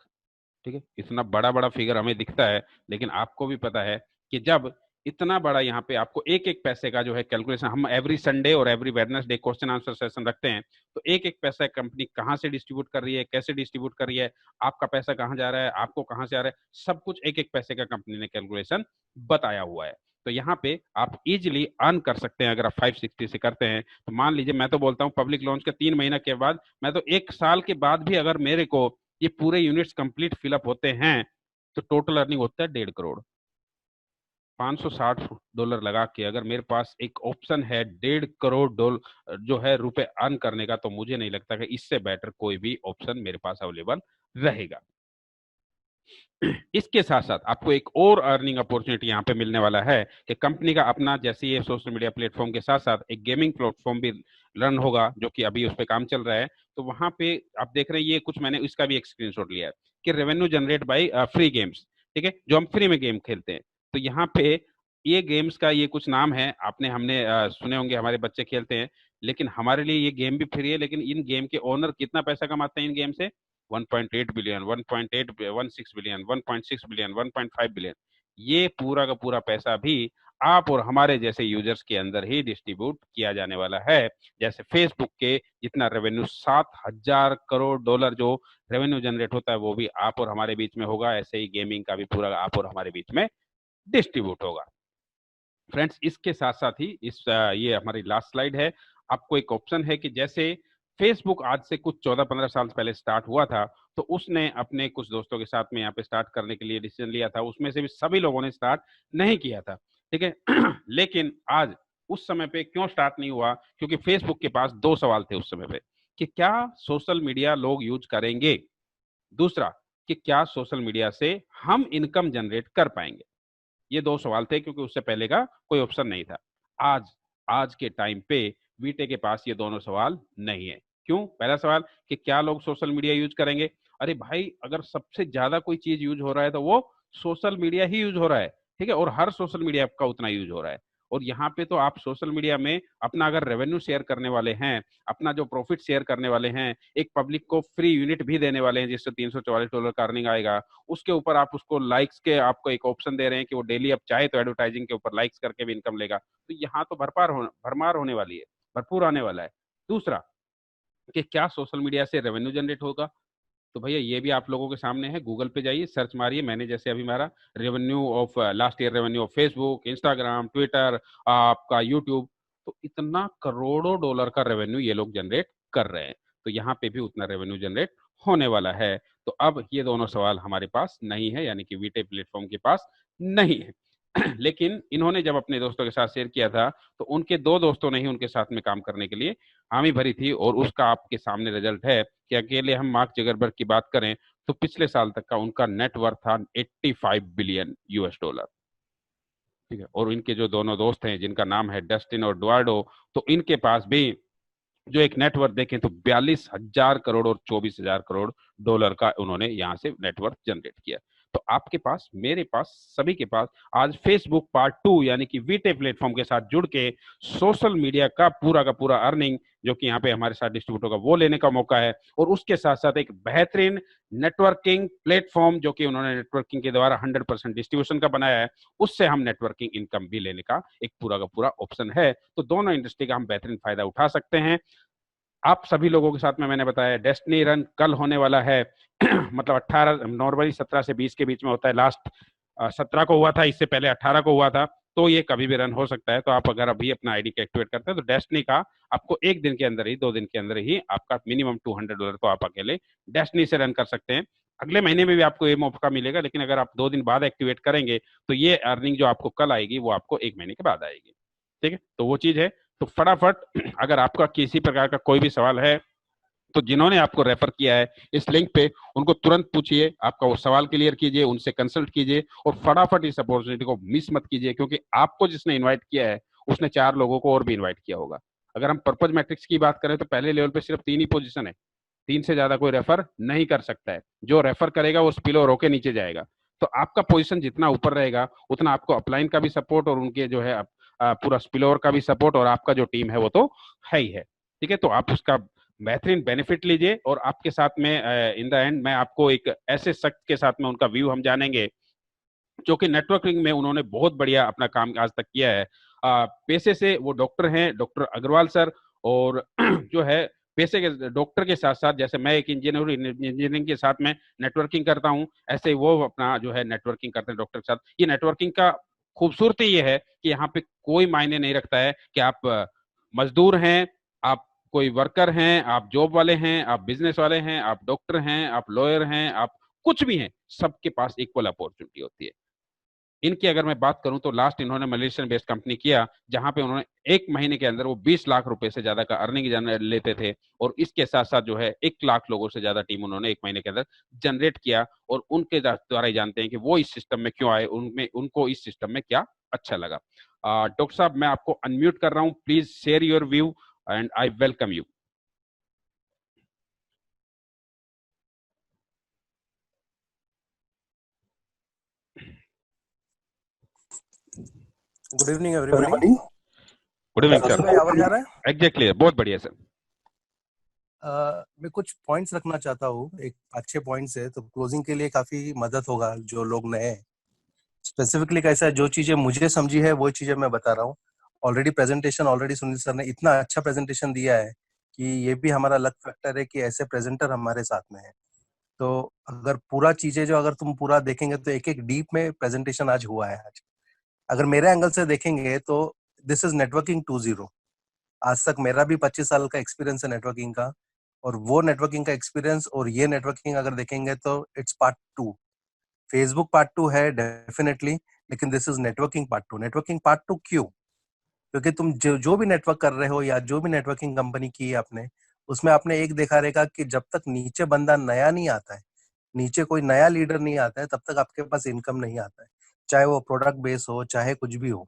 S2: ठीक है, इतना बड़ा बड़ा फिगर हमें दिखता है, लेकिन आपको भी पता है कि जब इतना बड़ा यहाँ पे आपको एक एक पैसे का जो है कैलकुलेशन, हम एवरी संडे और every Wednesday question answer session रखते हैं, तो एक एक पैसा कंपनी कहाँ से डिस्ट्रीब्यूट कर रही है, कैसे डिस्ट्रीब्यूट कर रही है, आपका पैसा कहाँ जा रहा है, आपको कहाँ से आ रहा है, सब कुछ एक एक पैसे का कंपनी ने कैलकुलेशन बताया हुआ है। तो यहाँ पे आप इजिली अर्न कर सकते हैं अगर आप 560 से करते हैं। तो मान लीजिए, मैं तो बोलता हूँ पब्लिक लॉन्च के 3 महीना के बाद, मैं तो 1 साल के बाद भी अगर मेरे को ये पूरे यूनिट्स कंप्लीट फिलअप होते हैं, तो टोटल अर्निंग होता है 1.5 करोड़। $560 लगा के अगर मेरे पास एक ऑप्शन है 1.5 करोड़ जो है रुपए अर्न करने का, तो मुझे नहीं लगता कि इससे बेटर कोई भी ऑप्शन मेरे पास अवेलेबल रहेगा। इसके साथ साथ आपको एक और अर्निंग अपॉर्चुनिटी यहाँ पे मिलने वाला है कि कंपनी का अपना, जैसे ये सोशल मीडिया प्लेटफॉर्म के साथ साथ एक गेमिंग प्लेटफॉर्म भी रन होगा, जो कि अभी उस पर काम चल रहा है। तो वहां पे आप देख रहे हैं, ये कुछ मैंने इसका भी एक स्क्रीनशॉट लिया है कि revenue generate by free games, ठीक है, जो हम फ्री में गेम खेलते हैं। तो यहाँ पे ये गेम्स का ये कुछ नाम है, आपने हमने सुने होंगे, हमारे बच्चे खेलते हैं, लेकिन हमारे लिए ये गेम भी फ्री है। लेकिन इन गेम के ओनर कितना पैसा कमाते हैं इन गेम से? 1.8 बिलियन, 1.816 बिलियन, 1.6 बिलियन, 1.5 बिलियन, ये पूरा का पूरा पैसा भी आप और हमारे जैसे यूजर्स के अंदर ही डिस्ट्रीब्यूट किया जाने वाला है। जैसे फेसबुक के जितना रेवेन्यू, $7,000 करोड़ जो रेवेन्यू जनरेट होता है, वो भी आप और हमारे बीच में होगा। ऐसे ही गेमिंग का भी पूरा आप और हमारे बीच में डिस्ट्रीब्यूट होगा। फ्रेंड्स, इसके साथ साथ ही ये हमारी लास्ट स्लाइड है। आपको एक ऑप्शन है कि जैसे फेसबुक आज से कुछ 14-15 साल पहले स्टार्ट हुआ था, तो उसने अपने कुछ दोस्तों के साथ में यहाँ पे स्टार्ट करने के लिए डिसीजन लिया था। उसमें से भी सभी लोगों ने स्टार्ट नहीं किया था, ठीक है। लेकिन आज उस समय पे क्यों स्टार्ट नहीं हुआ? क्योंकि फेसबुक के पास दो सवाल थे उस समय पे, कि क्या सोशल मीडिया लोग यूज करेंगे, दूसरा कि क्या सोशल मीडिया से हम इनकम जनरेट कर पाएंगे। ये दो सवाल थे, क्योंकि उससे पहले का कोई ऑप्शन नहीं था। आज आज के टाइम पे वीटे के पास ये दोनों सवाल नहीं है। क्यों? पहला सवाल कि क्या लोग सोशल मीडिया यूज करेंगे? अरे भाई, अगर सबसे ज्यादा कोई चीज यूज हो रहा है तो वो सोशल मीडिया ही यूज हो रहा है, ठीक है, और हर सोशल मीडिया का उतना यूज हो रहा है। और यहाँ पे तो आप सोशल मीडिया में अपना अगर रेवेन्यू शेयर करने वाले हैं, अपना जो प्रॉफिट शेयर करने वाले हैं, एक पब्लिक को फ्री यूनिट भी देने वाले हैं जिससे $344 का अर्निंग आएगा, उसके ऊपर आप उसको लाइक्स के आपको एक ऑप्शन दे रहे हैं कि वो डेली अब चाहे तो एडवर्टाइजिंग के ऊपर लाइक्स करके भी इनकम लेगा। तो यहाँ तो भरमार होने वाली है, भरपूर आने वाला है। दूसरा कि क्या सोशल मीडिया से रेवेन्यू जनरेट होगा? तो भैया ये भी आप लोगों के सामने है। गूगल पे जाइए, सर्च मारिए, मैंने जैसे अभी मारा revenue of last year, revenue of Facebook, Instagram, Twitter, आपका यूट्यूब, तो इतना करोड़ों डॉलर का रेवेन्यू ये लोग जनरेट कर रहे हैं। तो यहाँ पे भी उतना रेवेन्यू जनरेट होने वाला है। तो अब ये दोनों सवाल हमारे पास नहीं है, यानी कि वीटे प्लेटफॉर्म के पास नहीं है। लेकिन इन्होंने जब अपने दोस्तों के साथ शेयर किया था, तो उनके दो दोस्तों ने ही उनके साथ में काम करने के लिए हामी भरी थी, और उसका आपके सामने रिजल्ट है कि अकेले हम मार्क जगरबर्ग की बात करें तो पिछले साल तक का उनका नेटवर्थ था 85 बिलियन US डॉलर, ठीक है। और इनके जो दोनों दोस्त हैं जिनका नाम है डस्टिन और डुआर्डो, तो इनके पास भी जो एक नेटवर्थ देखें तो 42,000 करोड़ और 24,000 करोड़ डॉलर का उन्होंने यहां से नेटवर्थ जनरेट किया। तो आपके पास, मेरे पास, सभी के पास आज फेसबुक पार्ट 2 यानी कि वीटे प्लेटफॉर्म के साथ जुड़ के सोशल मीडिया का पूरा अर्निंग जो कि यहाँ पे हमारे साथ डिस्ट्रीब्यूट होगा वो लेने का मौका है। और उसके साथ साथ एक बेहतरीन नेटवर्किंग प्लेटफॉर्म जो कि उन्होंने नेटवर्किंग के द्वारा 100% डिस्ट्रीब्यूशन का बनाया है, उससे हम नेटवर्किंग इनकम भी लेने का एक पूरा पूरा ऑप्शन है। तो दोनों इंडस्ट्री का हम बेहतरीन फायदा उठा सकते हैं। आप सभी लोगों के साथ में मैंने बताया डेस्टिनी रन कल होने वाला है। मतलब 18, नॉर्मली 17 से 20 के बीच में होता है। लास्ट 17 को हुआ था, इससे पहले 18 को हुआ था, तो ये कभी भी रन हो सकता है। तो आप अगर अभी अपना आईडी का एक्टिवेट करते हैं तो डेस्टिनी का आपको एक दिन के अंदर ही, 2 दिन के अंदर ही आपका मिनिमम $200 तो आप अकेले डेस्टिनी से रन कर सकते हैं। अगले महीने में भी आपको ये मौका मिलेगा, लेकिन अगर आप 2 दिन बाद एक्टिवेट करेंगे तो ये अर्निंग जो आपको कल आएगी वो आपको 1 महीने के बाद आएगी, ठीक है। तो वो चीज है। तो फटाफट अगर आपका किसी प्रकार का कोई भी सवाल है तो जिन्होंने आपको रेफर किया है इस लिंक पे उनको तुरंत पूछिए, आपका वो सवाल क्लियर कीजिए, उनसे कंसल्ट कीजिए और फटाफट इस अपॉर्चुनिटी को मिस मत कीजिए, क्योंकि आपको जिसने इनवाइट किया है उसने 4 लोगों को और भी इनवाइट किया होगा। अगर हम पर्पज मैट्रिक्स की बात करें तो पहले लेवल पे सिर्फ 3 ही पोजीशन है, 3 से ज्यादा कोई रेफर नहीं कर सकता है। जो रेफर करेगा वो स्पिल ओवर होके नीचे जाएगा। तो आपका पोजीशन जितना ऊपर रहेगा उतना आपको अपलाइन का भी सपोर्ट और उनके जो है पूरा स्पिल ओवर का भी सपोर्ट और आपका जो टीम है वो तो है ही है, ठीक है। तो आप उसका बेहतरीन बेनिफिट लीजिए, और आपके साथ में इन द एंड मैं आपको एक ऐसे शख्स के साथ में उनका व्यू हम जानेंगे जो कि नेटवर्किंग में उन्होंने बहुत बढ़िया अपना काम आज तक किया है। पेशे से वो डॉक्टर हैं, डॉक्टर अग्रवाल सर। और जो है पेशे के डॉक्टर के साथ साथ, जैसे मैं एक इंजीनियर, इंजीनियरिंग के साथ में नेटवर्किंग करता हूं, ऐसे ही वो अपना जो है नेटवर्किंग करते हैं डॉक्टर के साथ। ये नेटवर्किंग का खूबसूरती ये है कि यहाँ पे कोई मायने नहीं रखता है कि आप मजदूर हैं, आप कोई वर्कर हैं, आप जॉब वाले हैं, आप बिजनेस वाले हैं, आप डॉक्टर हैं, आप लॉयर हैं, आप कुछ भी हैं, सबके पास इक्वल अपॉर्चुनिटी होती है। इनकी अगर मैं बात करूं तो लास्ट इन्होंने मलेशियन बेस्ड कंपनी किया, जहां पे उन्होंने एक महीने के अंदर वो 20 लाख रुपए से ज्यादा का अर्निंग लेते थे। और इसके साथ साथ जो है 1 लाख लोगों से ज्यादा टीम उन्होंने एक महीने के अंदर जनरेट किया। और उनके द्वारा ही जानते हैं कि वो इस सिस्टम में क्यों आए, उनमें उनको इस सिस्टम में क्या अच्छा लगा। डॉक्टर साहब, मैं आपको अनम्यूट कर रहा हूं, please share your view and I welcome you.
S3: Good evening everybody.
S2: Good evening
S3: Santosh भाई, आवाज आ रहा है?
S2: सर। एग्जैक्टली, बहुत बढ़िया सर।
S3: मैं कुछ पॉइंट्स रखना चाहता हूँ, एक अच्छे पॉइंट्स है तो क्लोजिंग के लिए काफी मदद होगा जो लोग नए हैं। स्पेसिफिकली कैसा है, जो चीजें मुझे समझी है वो चीजें मैं बता रहा हूँ। ऑलरेडी सुनील सर ने इतना अच्छा प्रेजेंटेशन दिया है कि ये भी हमारा लक फैक्टर है कि ऐसे प्रेजेंटर हमारे साथ में है। तो अगर पूरा चीजें जो अगर तुम पूरा देखेंगे तो एक एक डीप में प्रेजेंटेशन आज हुआ है। आज अगर मेरे एंगल से देखेंगे तो दिस इज नेटवर्किंग 2.0। आज तक मेरा भी 25 साल का एक्सपीरियंस है नेटवर्किंग का, और वो नेटवर्किंग का एक्सपीरियंस और ये नेटवर्किंग अगर देखेंगे तो इट्स पार्ट 2। फेसबुक पार्ट 2 है डेफिनेटली, लेकिन this is networking part 2। Networking part 2 क्यों? क्योंकि तुम जो भी नेटवर्क कर रहे हो या जो भी नेटवर्किंग कंपनी की है आपने, उसमें आपने एक देखा रहेगा कि जब तक नीचे बंदा नया नहीं आता है, नीचे कोई नया लीडर नहीं आता है, तब तक आपके पास इनकम नहीं आता है। चाहे वो प्रोडक्ट बेस हो, चाहे कुछ भी हो,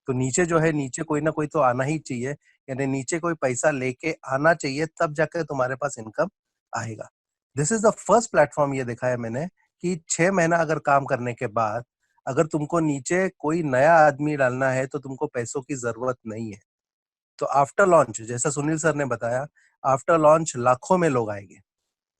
S3: तो नीचे जो है, नीचे कोई ना कोई तो आना ही चाहिए। यानी नीचे कोई पैसा लेके आना चाहिए, तब जाकर तुम्हारे पास इनकम आएगा। This is the first platform ये देखा है मैंने कि 6 महीना अगर काम करने के बाद अगर तुमको नीचे कोई नया आदमी डालना है तो तुमको पैसों की जरूरत नहीं है। तो आफ्टर लॉन्च, जैसा सुनील सर ने बताया, आफ्टर लॉन्च लाखों में लोग आएंगे।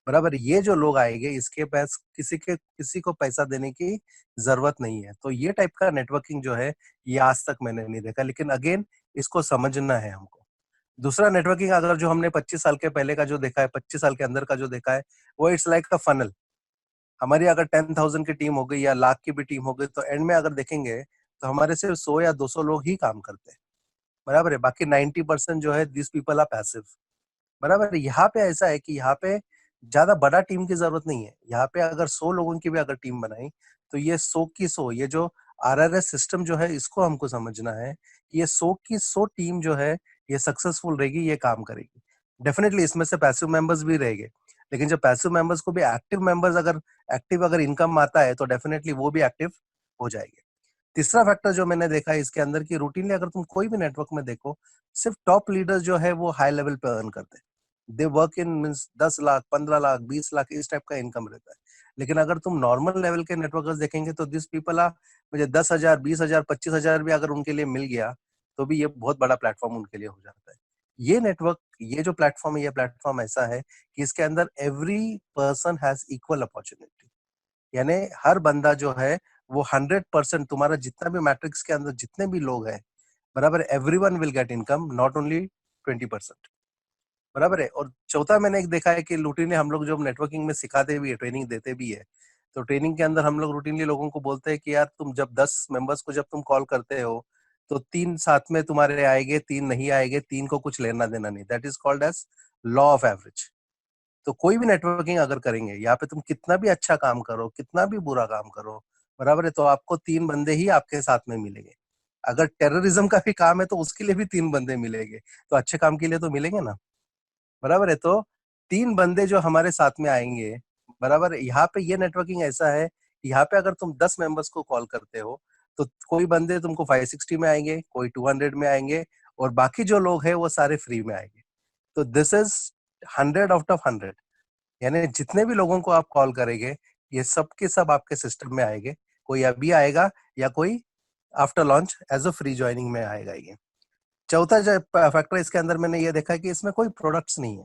S3: बराबर, ये जो लोग आएंगे इसके पास किसी को पैसा देने की जरूरत नहीं है। तो ये टाइप का नेटवर्किंग जो है, ये आज तक मैंने नहीं देखा, लेकिन अगेन इसको समझना है हमको। दूसरा नेटवर्किंग अगर जो हमने 25 साल के पहले का जो देखा है, 25 साल के अंदर का जो देखा है, वो इट्स लाइक अ फनल। हमारी अगर 10,000 की टीम हो गई या लाख की भी टीम हो गई, तो एंड में अगर देखेंगे तो हमारे सिर्फ 100 या 200 लोग ही काम करते हैं। बराबर है, बाकी 90% जो है दिस पीपल आर पैसिव। बराबर है। यहाँ पे ऐसा है कि यहाँ पे ज्यादा बड़ा टीम की जरूरत नहीं है। यहाँ पे अगर 100 लोगों की भी अगर टीम बनाई, तो ये 100 की 100, ये जो आरआरएस सिस्टम जो है, इसको हमको समझना है कि ये 100 की 100 टीम जो है, ये सक्सेसफुल रहेगी, ये काम करेगी। डेफिनेटली इसमें से पैसिव मेंबर्स भी रहेंगे, लेकिन जब पैसिव मेंबर्स को भी एक्टिव मेंबर्स अगर एक्टिव अगर इनकम आता है, तो डेफिनेटली वो भी एक्टिव हो जाएंगे। तीसरा फैक्टर जो मैंने देखा है इसके अंदर की, रूटीनली अगर तुम कोई भी नेटवर्क में देखो, सिर्फ टॉप लीडर्स जो है वो हाई लेवल पे अर्न करते हैं। They work in means 10 lakh, 15 lakh, 20 lakh, इस टाइप का इनकम रहता है। लेकिन अगर तुम नॉर्मल लेवल के नेटवर्कर्स देखेंगे तो दिस पीपल आर, मुझे 10,000, 20,000, 25,000 भी अगर उनके लिए मिल गया, तो भी ये बहुत बड़ा प्लेटफॉर्म उनके लिए हो जाता है। ये नेटवर्क, ये जो प्लेटफॉर्म है, ये प्लेटफॉर्म ऐसा है कि इसके अंदर every person has equal opportunity. यानी हर बंदा जो है वो 100%, तुम्हारा जितना भी मैट्रिक्स के अंदर जितने भी लोग हैं, बराबर, everyone will get income, not only 20%। बराबर है। और चौथा मैंने एक देखा है कि रूटीनली हम लोग जब नेटवर्किंग में सिखाते भी है, ट्रेनिंग देते भी है, तो ट्रेनिंग के अंदर हम लोग रूटीनली लोगों को बोलते हैं कि यार तुम जब 10 मेंबर्स को जब तुम कॉल करते हो, तो 3 साथ में तुम्हारे आएंगे, 3 नहीं आएंगे, 3 को कुछ लेना देना नहीं। That is called as law of average. तो कोई भी नेटवर्किंग अगर करेंगे, यहाँ पे तुम कितना भी अच्छा काम करो, कितना भी बुरा काम करो, बराबर है, तो आपको 3 बंदे ही आपके साथ में मिलेंगे। अगर टेररिज्म का भी काम है तो उसके लिए भी 3 बंदे मिलेंगे, तो अच्छे काम के लिए तो मिलेंगे ना। बराबर है। तो 3 बंदे जो हमारे साथ में आएंगे, बराबर है। यहाँ पे ये नेटवर्किंग ऐसा है, यहाँ पे अगर तुम 10 मेंबर्स को कॉल करते हो, तो कोई बंदे तुमको 560 में आएंगे, कोई 200 में आएंगे, और बाकी जो लोग हैं वो सारे फ्री में आएंगे। तो दिस इज 100 आउट ऑफ 100। यानी जितने भी लोगों को आप कॉल करेंगे, ये सब के सब आपके सिस्टम में आएंगे। कोई अभी आएगा या कोई after launch as a free joining में आएगा। ये चौथा जो फैक्टर इसके अंदर मैंने ये देखा है कि इसमें कोई प्रोडक्ट्स नहीं है।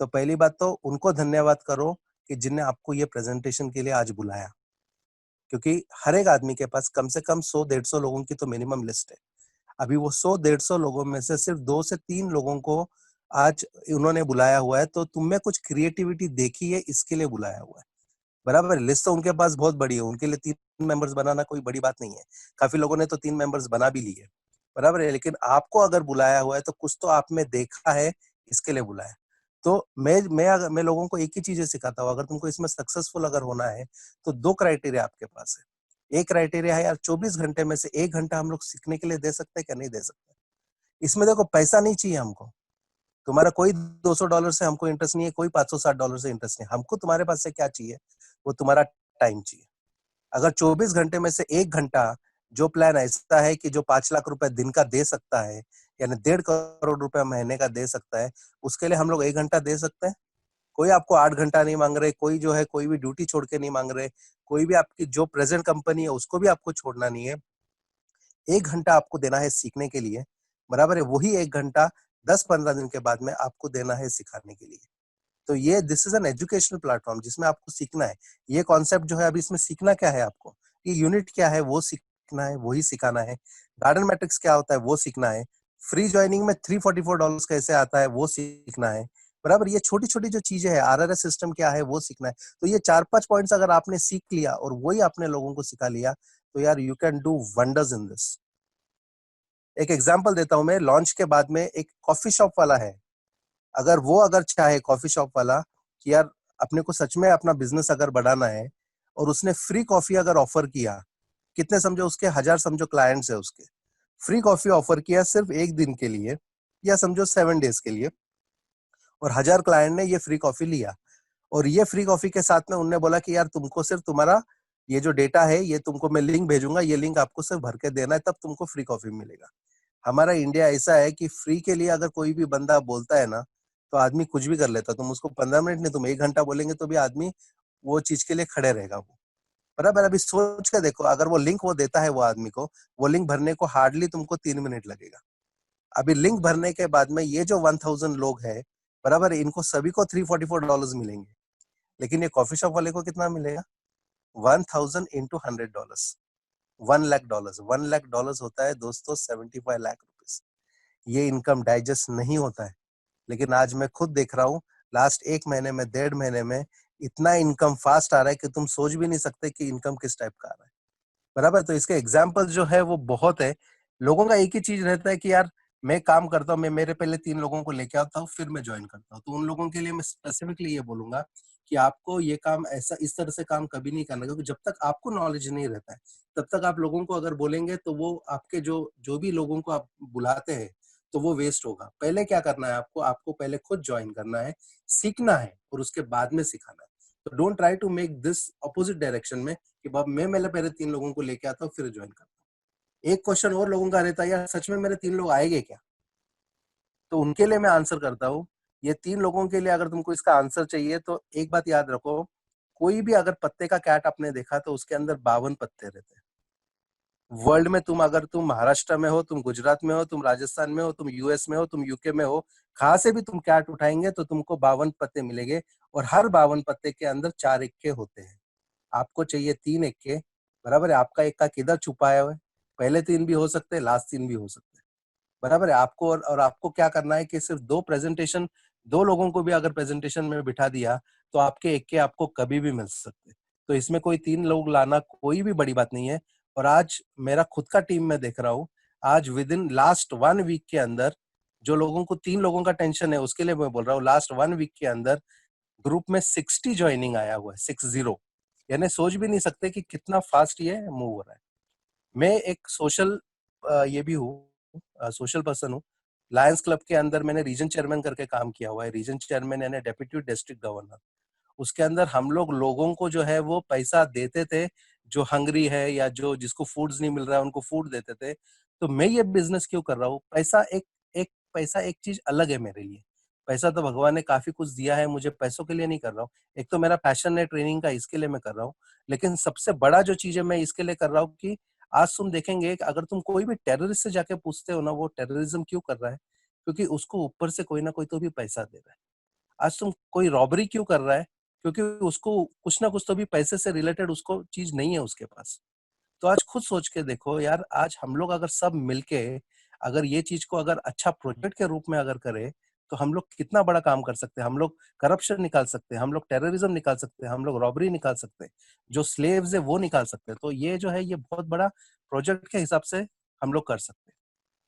S3: तो पहली बात तो उनको धन्यवाद करो कि जिनने आपको ये प्रेजेंटेशन के लिए आज बुलाया, क्योंकि हर एक आदमी के पास कम से कम 100-150 लोगों की तो मिनिमम लिस्ट है। अभी वो 100-150 लोगों में से सिर्फ 2 से 3 लोगों को आज उन्होंने बुलाया हुआ है, तो तुम में कुछ क्रिएटिविटी देखी है, इसके लिए बुलाया हुआ है। बराबर है? लिस्ट तो उनके पास बहुत बड़ी है, उनके लिए 3 मेंबर्स बनाना कोई बड़ी बात नहीं है। काफ़ी लोगों ने तो 3 मेंबर्स बना भी लिए, बराबर है? लेकिन आपको अगर बुलाया हुआ है, तो कुछ तो आप में देखा है, इसके लिए बुलाया है। तो मैं लोगों को एक ही चीज़ें सिखाता हूँ, अगर तुमको इसमें सक्सेसफुल अगर होना है, तो 2 क्राइटेरिया आपके पास है। एक क्राइटेरिया है यार 24 घंटे में से 1 घंटा हम लोग सीखने के लिए दे सकते हैं क्या? नहीं दे सकते। इसमें देखो पैसा नहीं चाहिए हमको। तुम्हारा कोई $200 से हमको इंटरेस्ट नहीं है, कोई $560 से इंटरेस्ट नहीं है। हमको तुम्हारे पास से क्या चाहिए? वो तुम्हारा टाइम चाहिए। अगर 24 घंटे में से 1 घंटा जो प्लान ऐसा है कि जो 5 लाख रुपए दिन का दे सकता है, यानी 1.5 करोड़ रुपए महीने का दे सकता है, उसके लिए हम लोग 1 घंटा दे सकते हैं। कोई आपको 8 घंटा नहीं मांग रहे, कोई जो है कोई भी ड्यूटी छोड़ के नहीं मांग रहे, कोई भी आपकी जो प्रेजेंट कंपनी है उसको भी आपको छोड़ना नहीं है। 1 घंटा आपको देना है सीखने के लिए, बराबर है? वही 1 घंटा 10-15 दिन के बाद में आपको देना है सिखाने के लिए। तो ये this is an educational platform जिसमें आपको सीखना है। ये कॉन्सेप्ट जो है अभी इसमें सीखना क्या है आपको? ये यूनिट क्या है वो सीखना है, वही सिखाना है। गार्डन मैट्रिक्स क्या होता है वो सीखना है। फ्री ज्वाइनिंग में $344 कैसे आता है वो सीखना है। बराबर, ये छोटी-छोटी जो चीजें हैं, आरआरएस सिस्टम क्या है वो सीखना है। तो ये 4-5 पॉइंट्स अगर आपने सीख लिया और वही आपने लोगों को सिखा लिया, तो यार you can do wonders in this. एक एग्जांपल देता हूं मैं, लॉन्च के बाद में एक कॉफी शॉप वाला है, अगर चाहे कॉफी शॉप वाला कि यार अपने को सच में अपना बिजनेस अगर बढ़ाना है और उसने फ्री कॉफी अगर ऑफर किया, कितने समझो उसके 1000 समझो क्लाइंट्स है उसके, फ्री कॉफी ऑफर किया सिर्फ एक दिन के लिए या समझो 7 डेज के लिए, और 1000 क्लाइंट ने ये फ्री कॉफी लिया, और ये फ्री कॉफी के साथ में उनने बोला कि यार तुमको सिर्फ तुम्हारा ये जो डेटा है ये तुमको मैं लिंक भेजूंगा, ये लिंक आपको सिर्फ भर के देना है, तब तुमको फ्री कॉफी मिलेगा। हमारा इंडिया ऐसा है कि फ्री के लिए अगर कोई भी बंदा बोलता है ना, तो आदमी कुछ भी कर लेता। तुम उसको 15 मिनट नहीं, तुम 1 घंटा बोलेंगे तो भी आदमी वो चीज के लिए खड़े रहेगा वो। बराबर, अभी सोच के देखो, अगर वो लिंक वो देता है वो आदमी को, वो लिंक भरने को हार्डली तुमको 3 मिनट लगेगा। अभी लिंक भरने के बाद में ये जो 1000 लोग हैं, बराबर, इनको सभी को $344 मिलेंगे, लेकिन ये कॉफी शॉप वाले को कितना मिलेगा? 1000 इंटू $100, $1 लाख। $1 लाख होता है दोस्तों 75 लाख रुपीज। ये इनकम डाइजेस्ट नहीं होता है, लेकिन आज मैं खुद देख रहा हूँ, लास्ट 1 महीने में, 1.5 महीने में इतना इनकम फास्ट आ रहा है कि तुम सोच भी नहीं सकते कि इनकम किस टाइप का आ रहा है। बराबर, तो इसके एग्जाम्पल जो है वो बहुत है। लोगों का एक ही चीज रहता है कि यार मैं काम करता हूँ, मैं मेरे पहले 3 लोगों को लेके आता हूँ, फिर मैं ज्वाइन करता हूँ। तो उन लोगों के लिए मैं स्पेसिफिकली ये बोलूंगा कि आपको ये काम ऐसा इस तरह से काम कभी नहीं करना, क्योंकि जब तक आपको नॉलेज नहीं रहता है, तब तक आप लोगों को अगर बोलेंगे तो वो आपके जो जो भी लोगों को आप बुलाते हैं, तो वो वेस्ट होगा। पहले क्या करना है आपको? आपको पहले खुद ज्वाइन करना है, सीखना है, और उसके बाद में सिखाना है। तो don't try to make this opposite direction में कि बाब मैं मेरे पहले 3 लोगों को लेके आता हूँ फिर ज्वाइन करता हूँ। एक क्वेश्चन और लोगों का रहता है, यार सच में मेरे 3 लोग आएंगे क्या? तो उनके लिए मैं आंसर करता हूँ, ये 3 लोगों के लिए अगर तुमको इसका आंसर चाहिए तो एक बात याद रखो, कोई भी अगर पत्ते का कैट आपने देखा तो उसके अंदर 52 पत्ते रहते हैं। वर्ल्ड में तुम महाराष्ट्र में हो, तुम गुजरात में हो, तुम राजस्थान में हो, तुम यूएस में हो, तुम यूके में हो, कहां से भी तुम कैट उठाएंगे तो तुमको 52 पत्ते मिलेंगे, और हर 52 पत्ते के अंदर 4 इक्के होते हैं। आपको चाहिए 3 इक्के, बराबर है? आपका इक्का किधर छुपा है? पहले 3 भी हो सकते हैं, लास्ट 3 भी हो सकते हैं, बराबर है? आपको और आपको क्या करना है कि सिर्फ 2 लोगों को भी अगर प्रेजेंटेशन में बिठा दिया तो आपके इक्के आपको कभी भी मिल सकते हैं। तो इसमें कोई 3 लोग लाना कोई भी बड़ी बात नहीं है। और आज मेरा खुद का टीम में देख रहा हूँ, आज विद इन लास्ट 1 वीक के अंदर जो लोगों को 3 लोगों का टेंशन है, उसके लिए मैं बोल रहा हूँ, लास्ट 1 वीक के अंदर ग्रुप में 60 ज्वाइनिंग आया हुआ है, 60। यानी सोच भी नहीं सकते कि कितना फास्ट ये मूव हो रहा है। मैं एक सोशल ये भी हूँ, सोशल पर्सन हूँ। लायंस क्लब के अंदर मैंने रीजन चेयरमैन करके काम किया हुआ है। रीजन चेयरमैन यानी डेप्यूटी डिस्ट्रिक्ट गवर्नर। उसके अंदर हम लोगों को जो है वो पैसा देते थे, जो हंग्री है या जो जिसको फूड्स नहीं मिल रहा है उनको फूड देते थे। तो मैं ये बिजनेस क्यों कर रहा हूँ? पैसा एक चीज अलग है मेरे लिए। पैसा तो भगवान ने काफी कुछ दिया है, मुझे पैसों के लिए नहीं कर रहा हूँ। एक तो मेरा पैशन है ट्रेनिंग का, इसके लिए मैं कर रहा हूँ। लेकिन सबसे बड़ा जो चीज है मैं इसके लिए कर रहा हूँ कि आज तुम देखेंगे कि अगर तुम कोई भी टेररिस्ट से जाके पूछते हो ना वो टेररिज्म क्यों कर रहा है, क्योंकि उसको ऊपर से कोई ना कोई तो भी पैसा दे रहा है। आज तुम कोई रॉबरी क्यों कर रहा है? क्योंकि उसको कुछ ना कुछ तो भी पैसे से रिलेटेड उसको चीज नहीं है उसके पास। तो आज खुद सोच के देखो यार, आज हम लोग अगर सब मिलके अगर ये चीज को अगर अच्छा प्रोजेक्ट के रूप में अगर करें, तो हम लोग कितना बड़ा काम कर सकते हैं। हम लोग करप्शन निकाल सकते हैं, हम लोग टेररिज्म निकाल सकते हैं, हम लोग रॉबरी निकाल सकते हैं, जो स्लेव्स है वो निकाल सकते हैं। तो ये जो है ये बहुत बड़ा प्रोजेक्ट के हिसाब से हम लोग कर सकते हैं।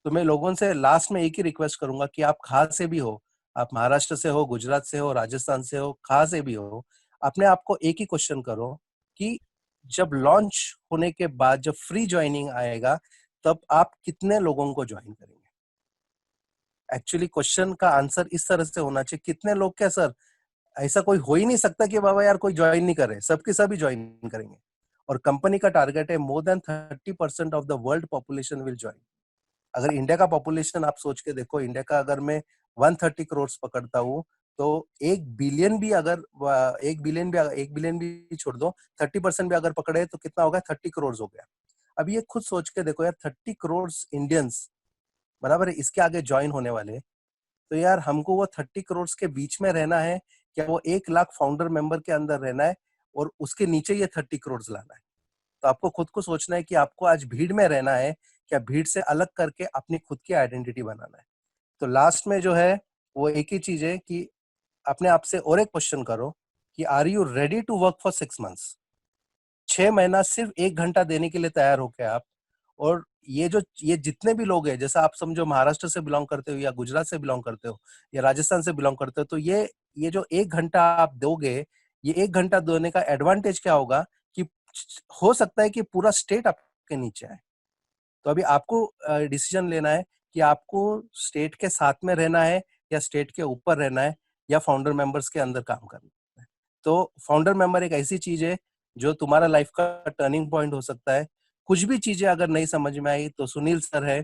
S3: तो मैं लोगों से लास्ट में एक ही रिक्वेस्ट करूंगा कि आप कहाँ से भी हो, आप महाराष्ट्र से हो, गुजरात से हो, राजस्थान से हो, कहाँ से भी हो, अपने आप को एक ही क्वेश्चन करो कि जब लॉन्च होने के बाद जब फ्री ज्वाइनिंग आएगा, तब आप कितने लोगों को ज्वाइन करेंगे? एक्चुअली क्वेश्चन का आंसर इस तरह से होना चाहिए, कितने लोग क्या सर, ऐसा कोई हो ही नहीं सकता कि बाबा यार कोई ज्वाइन नहीं करे, सबके सभी ज्वाइन करेंगे। और कंपनी का टारगेट है more than 30% of the world population will join. अगर इंडिया का पॉपुलेशन आप सोच के देखो, इंडिया का अगर मैं 130 करोड़ पकड़ता हूँ, तो 1 बिलियन भी अगर 1 बिलियन भी छोड़ दो, 30% भी अगर पकड़े तो कितना होगा? 30 करोड़ हो गया। अब ये खुद सोच के देखो यार, 30 करोड़ इंडियंस बराबर है इसके आगे ज्वाइन होने वाले। तो यार हमको वो 30 करोड़ के बीच में रहना है, क्या वो 1 लाख फाउंडर मेंबर के अंदर रहना है और उसके नीचे ये 30 करोड़ लाना है? तो आपको खुद को सोचना है कि आपको आज भीड़ में रहना है, क्या भीड़ से अलग करके अपनी खुद की आइडेंटिटी बनाना है? तो लास्ट में जो है वो एक ही चीज है कि अपने आप से और एक क्वेश्चन करो कि are you ready to work for 6 months? 6 महीना सिर्फ 1 घंटा देने के लिए तैयार हो क्या आप? और ये जितने भी लोग हैं, जैसा आप समझो महाराष्ट्र से बिलोंग करते हो या गुजरात से बिलोंग करते हो या राजस्थान से बिलोंग करते हो, तो ये जो 1 घंटा आप दोगे, ये 1 घंटा देने का एडवांटेज क्या होगा कि हो सकता है कि पूरा स्टेट आपके नीचे आए। तो अभी आपको डिसीजन लेना है कि आपको स्टेट के साथ में रहना है या स्टेट के ऊपर रहना है या फाउंडर मेंबर्स के अंदर काम करना है। तो फाउंडर मेंबर एक ऐसी चीज है जो तुम्हारा लाइफ का टर्निंग पॉइंट हो सकता है। कुछ भी चीजें अगर नहीं समझ में आई तो सुनील सर है,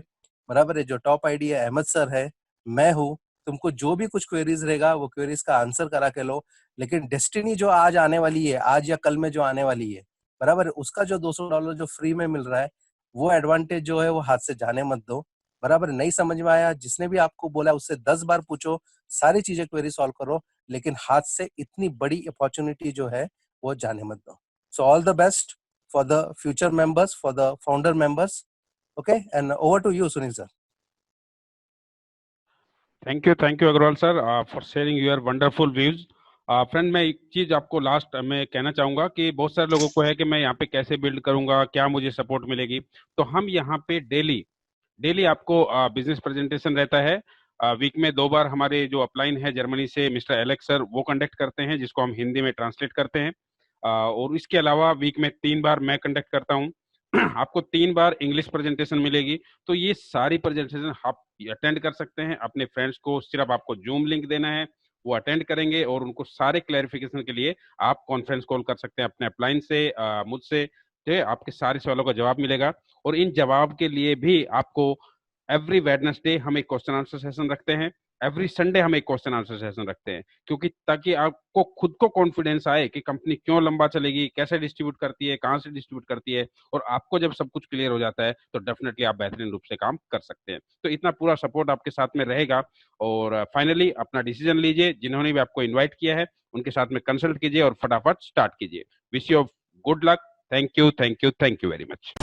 S3: बराबर है, जो टॉप आईडी है अहमद सर है, मैं हूँ। तुमको जो भी कुछ क्वेरीज रहेगा वो क्वेरीज का आंसर करा के लो। लेकिन डेस्टिनी जो आज आने वाली है, आज या कल में जो आने वाली है, बराबर है, उसका जो $200 जो फ्री में मिल रहा है, वो एडवांटेज जो है वो हाथ से जाने मत दो। बराबर, नहीं समझ में आया, जिसने भी आपको बोला उससे 10 बार पूछो, सारी चीजें क्वेरी सॉल्व करो, लेकिन हाथ से इतनी बड़ी अपॉर्चुनिटी जो है वो जाने मत दो। So all the best for the future members, for the founder members. Okay, and over to you Sunil sir.
S2: Thank you Agarwal sir for sharing your wonderful views. Friend, मैं एक चीज आपको लास्ट में कहना चाहूंगा कि बहुत सारे लोगों को है कि मैं यहाँ पे कैसे बिल्ड करूंगा, क्या मुझे सपोर्ट मिलेगी। तो हम यहाँ पे डेली डेली आपको बिजनेस प्रेजेंटेशन रहता है। वीक में 2 बार हमारे जो अपलाइन है जर्मनी से मिस्टर एलेक्स सर, वो कंडक्ट करते हैं, जिसको हम हिंदी में ट्रांसलेट करते हैं। और इसके अलावा वीक में 3 बार मैं कंडक्ट करता हूँ। आपको 3 बार इंग्लिश प्रेजेंटेशन मिलेगी। तो ये सारी प्रेजेंटेशन आप अटेंड कर सकते हैं। अपने फ्रेंड्स को सिर्फ आपको जूम लिंक देना है, वो अटेंड करेंगे और उनको सारे क्लैरिफिकेशन के लिए आप कॉन्फ्रेंस कॉल कर सकते हैं अपने अपलाइन से, मुझसे। जो आपके सारे सवालों का जवाब मिलेगा। और इन जवाब के लिए भी आपको एवरी वेडनेसडे हम एक क्वेश्चन आंसर सेशन रखते हैं, एवरी संडे हम एक क्वेश्चन आंसर सेशन रखते हैं, क्योंकि ताकि आपको खुद को कॉन्फिडेंस आए कि कंपनी क्यों लंबा चलेगी, कैसे डिस्ट्रीब्यूट करती है, कहाँ से डिस्ट्रीब्यूट करती है। और आपको जब सब कुछ क्लियर हो जाता है तो डेफिनेटली आप बेहतरीन रूप से काम कर सकते हैं। तो इतना पूरा सपोर्ट आपके साथ में रहेगा। और फाइनली अपना डिसीजन लीजिए, जिन्होंने भी आपको इन्वाइट किया है उनके साथ में कंसल्ट कीजिए और फटाफट स्टार्ट कीजिए। Wish you good luck. Thank you very much.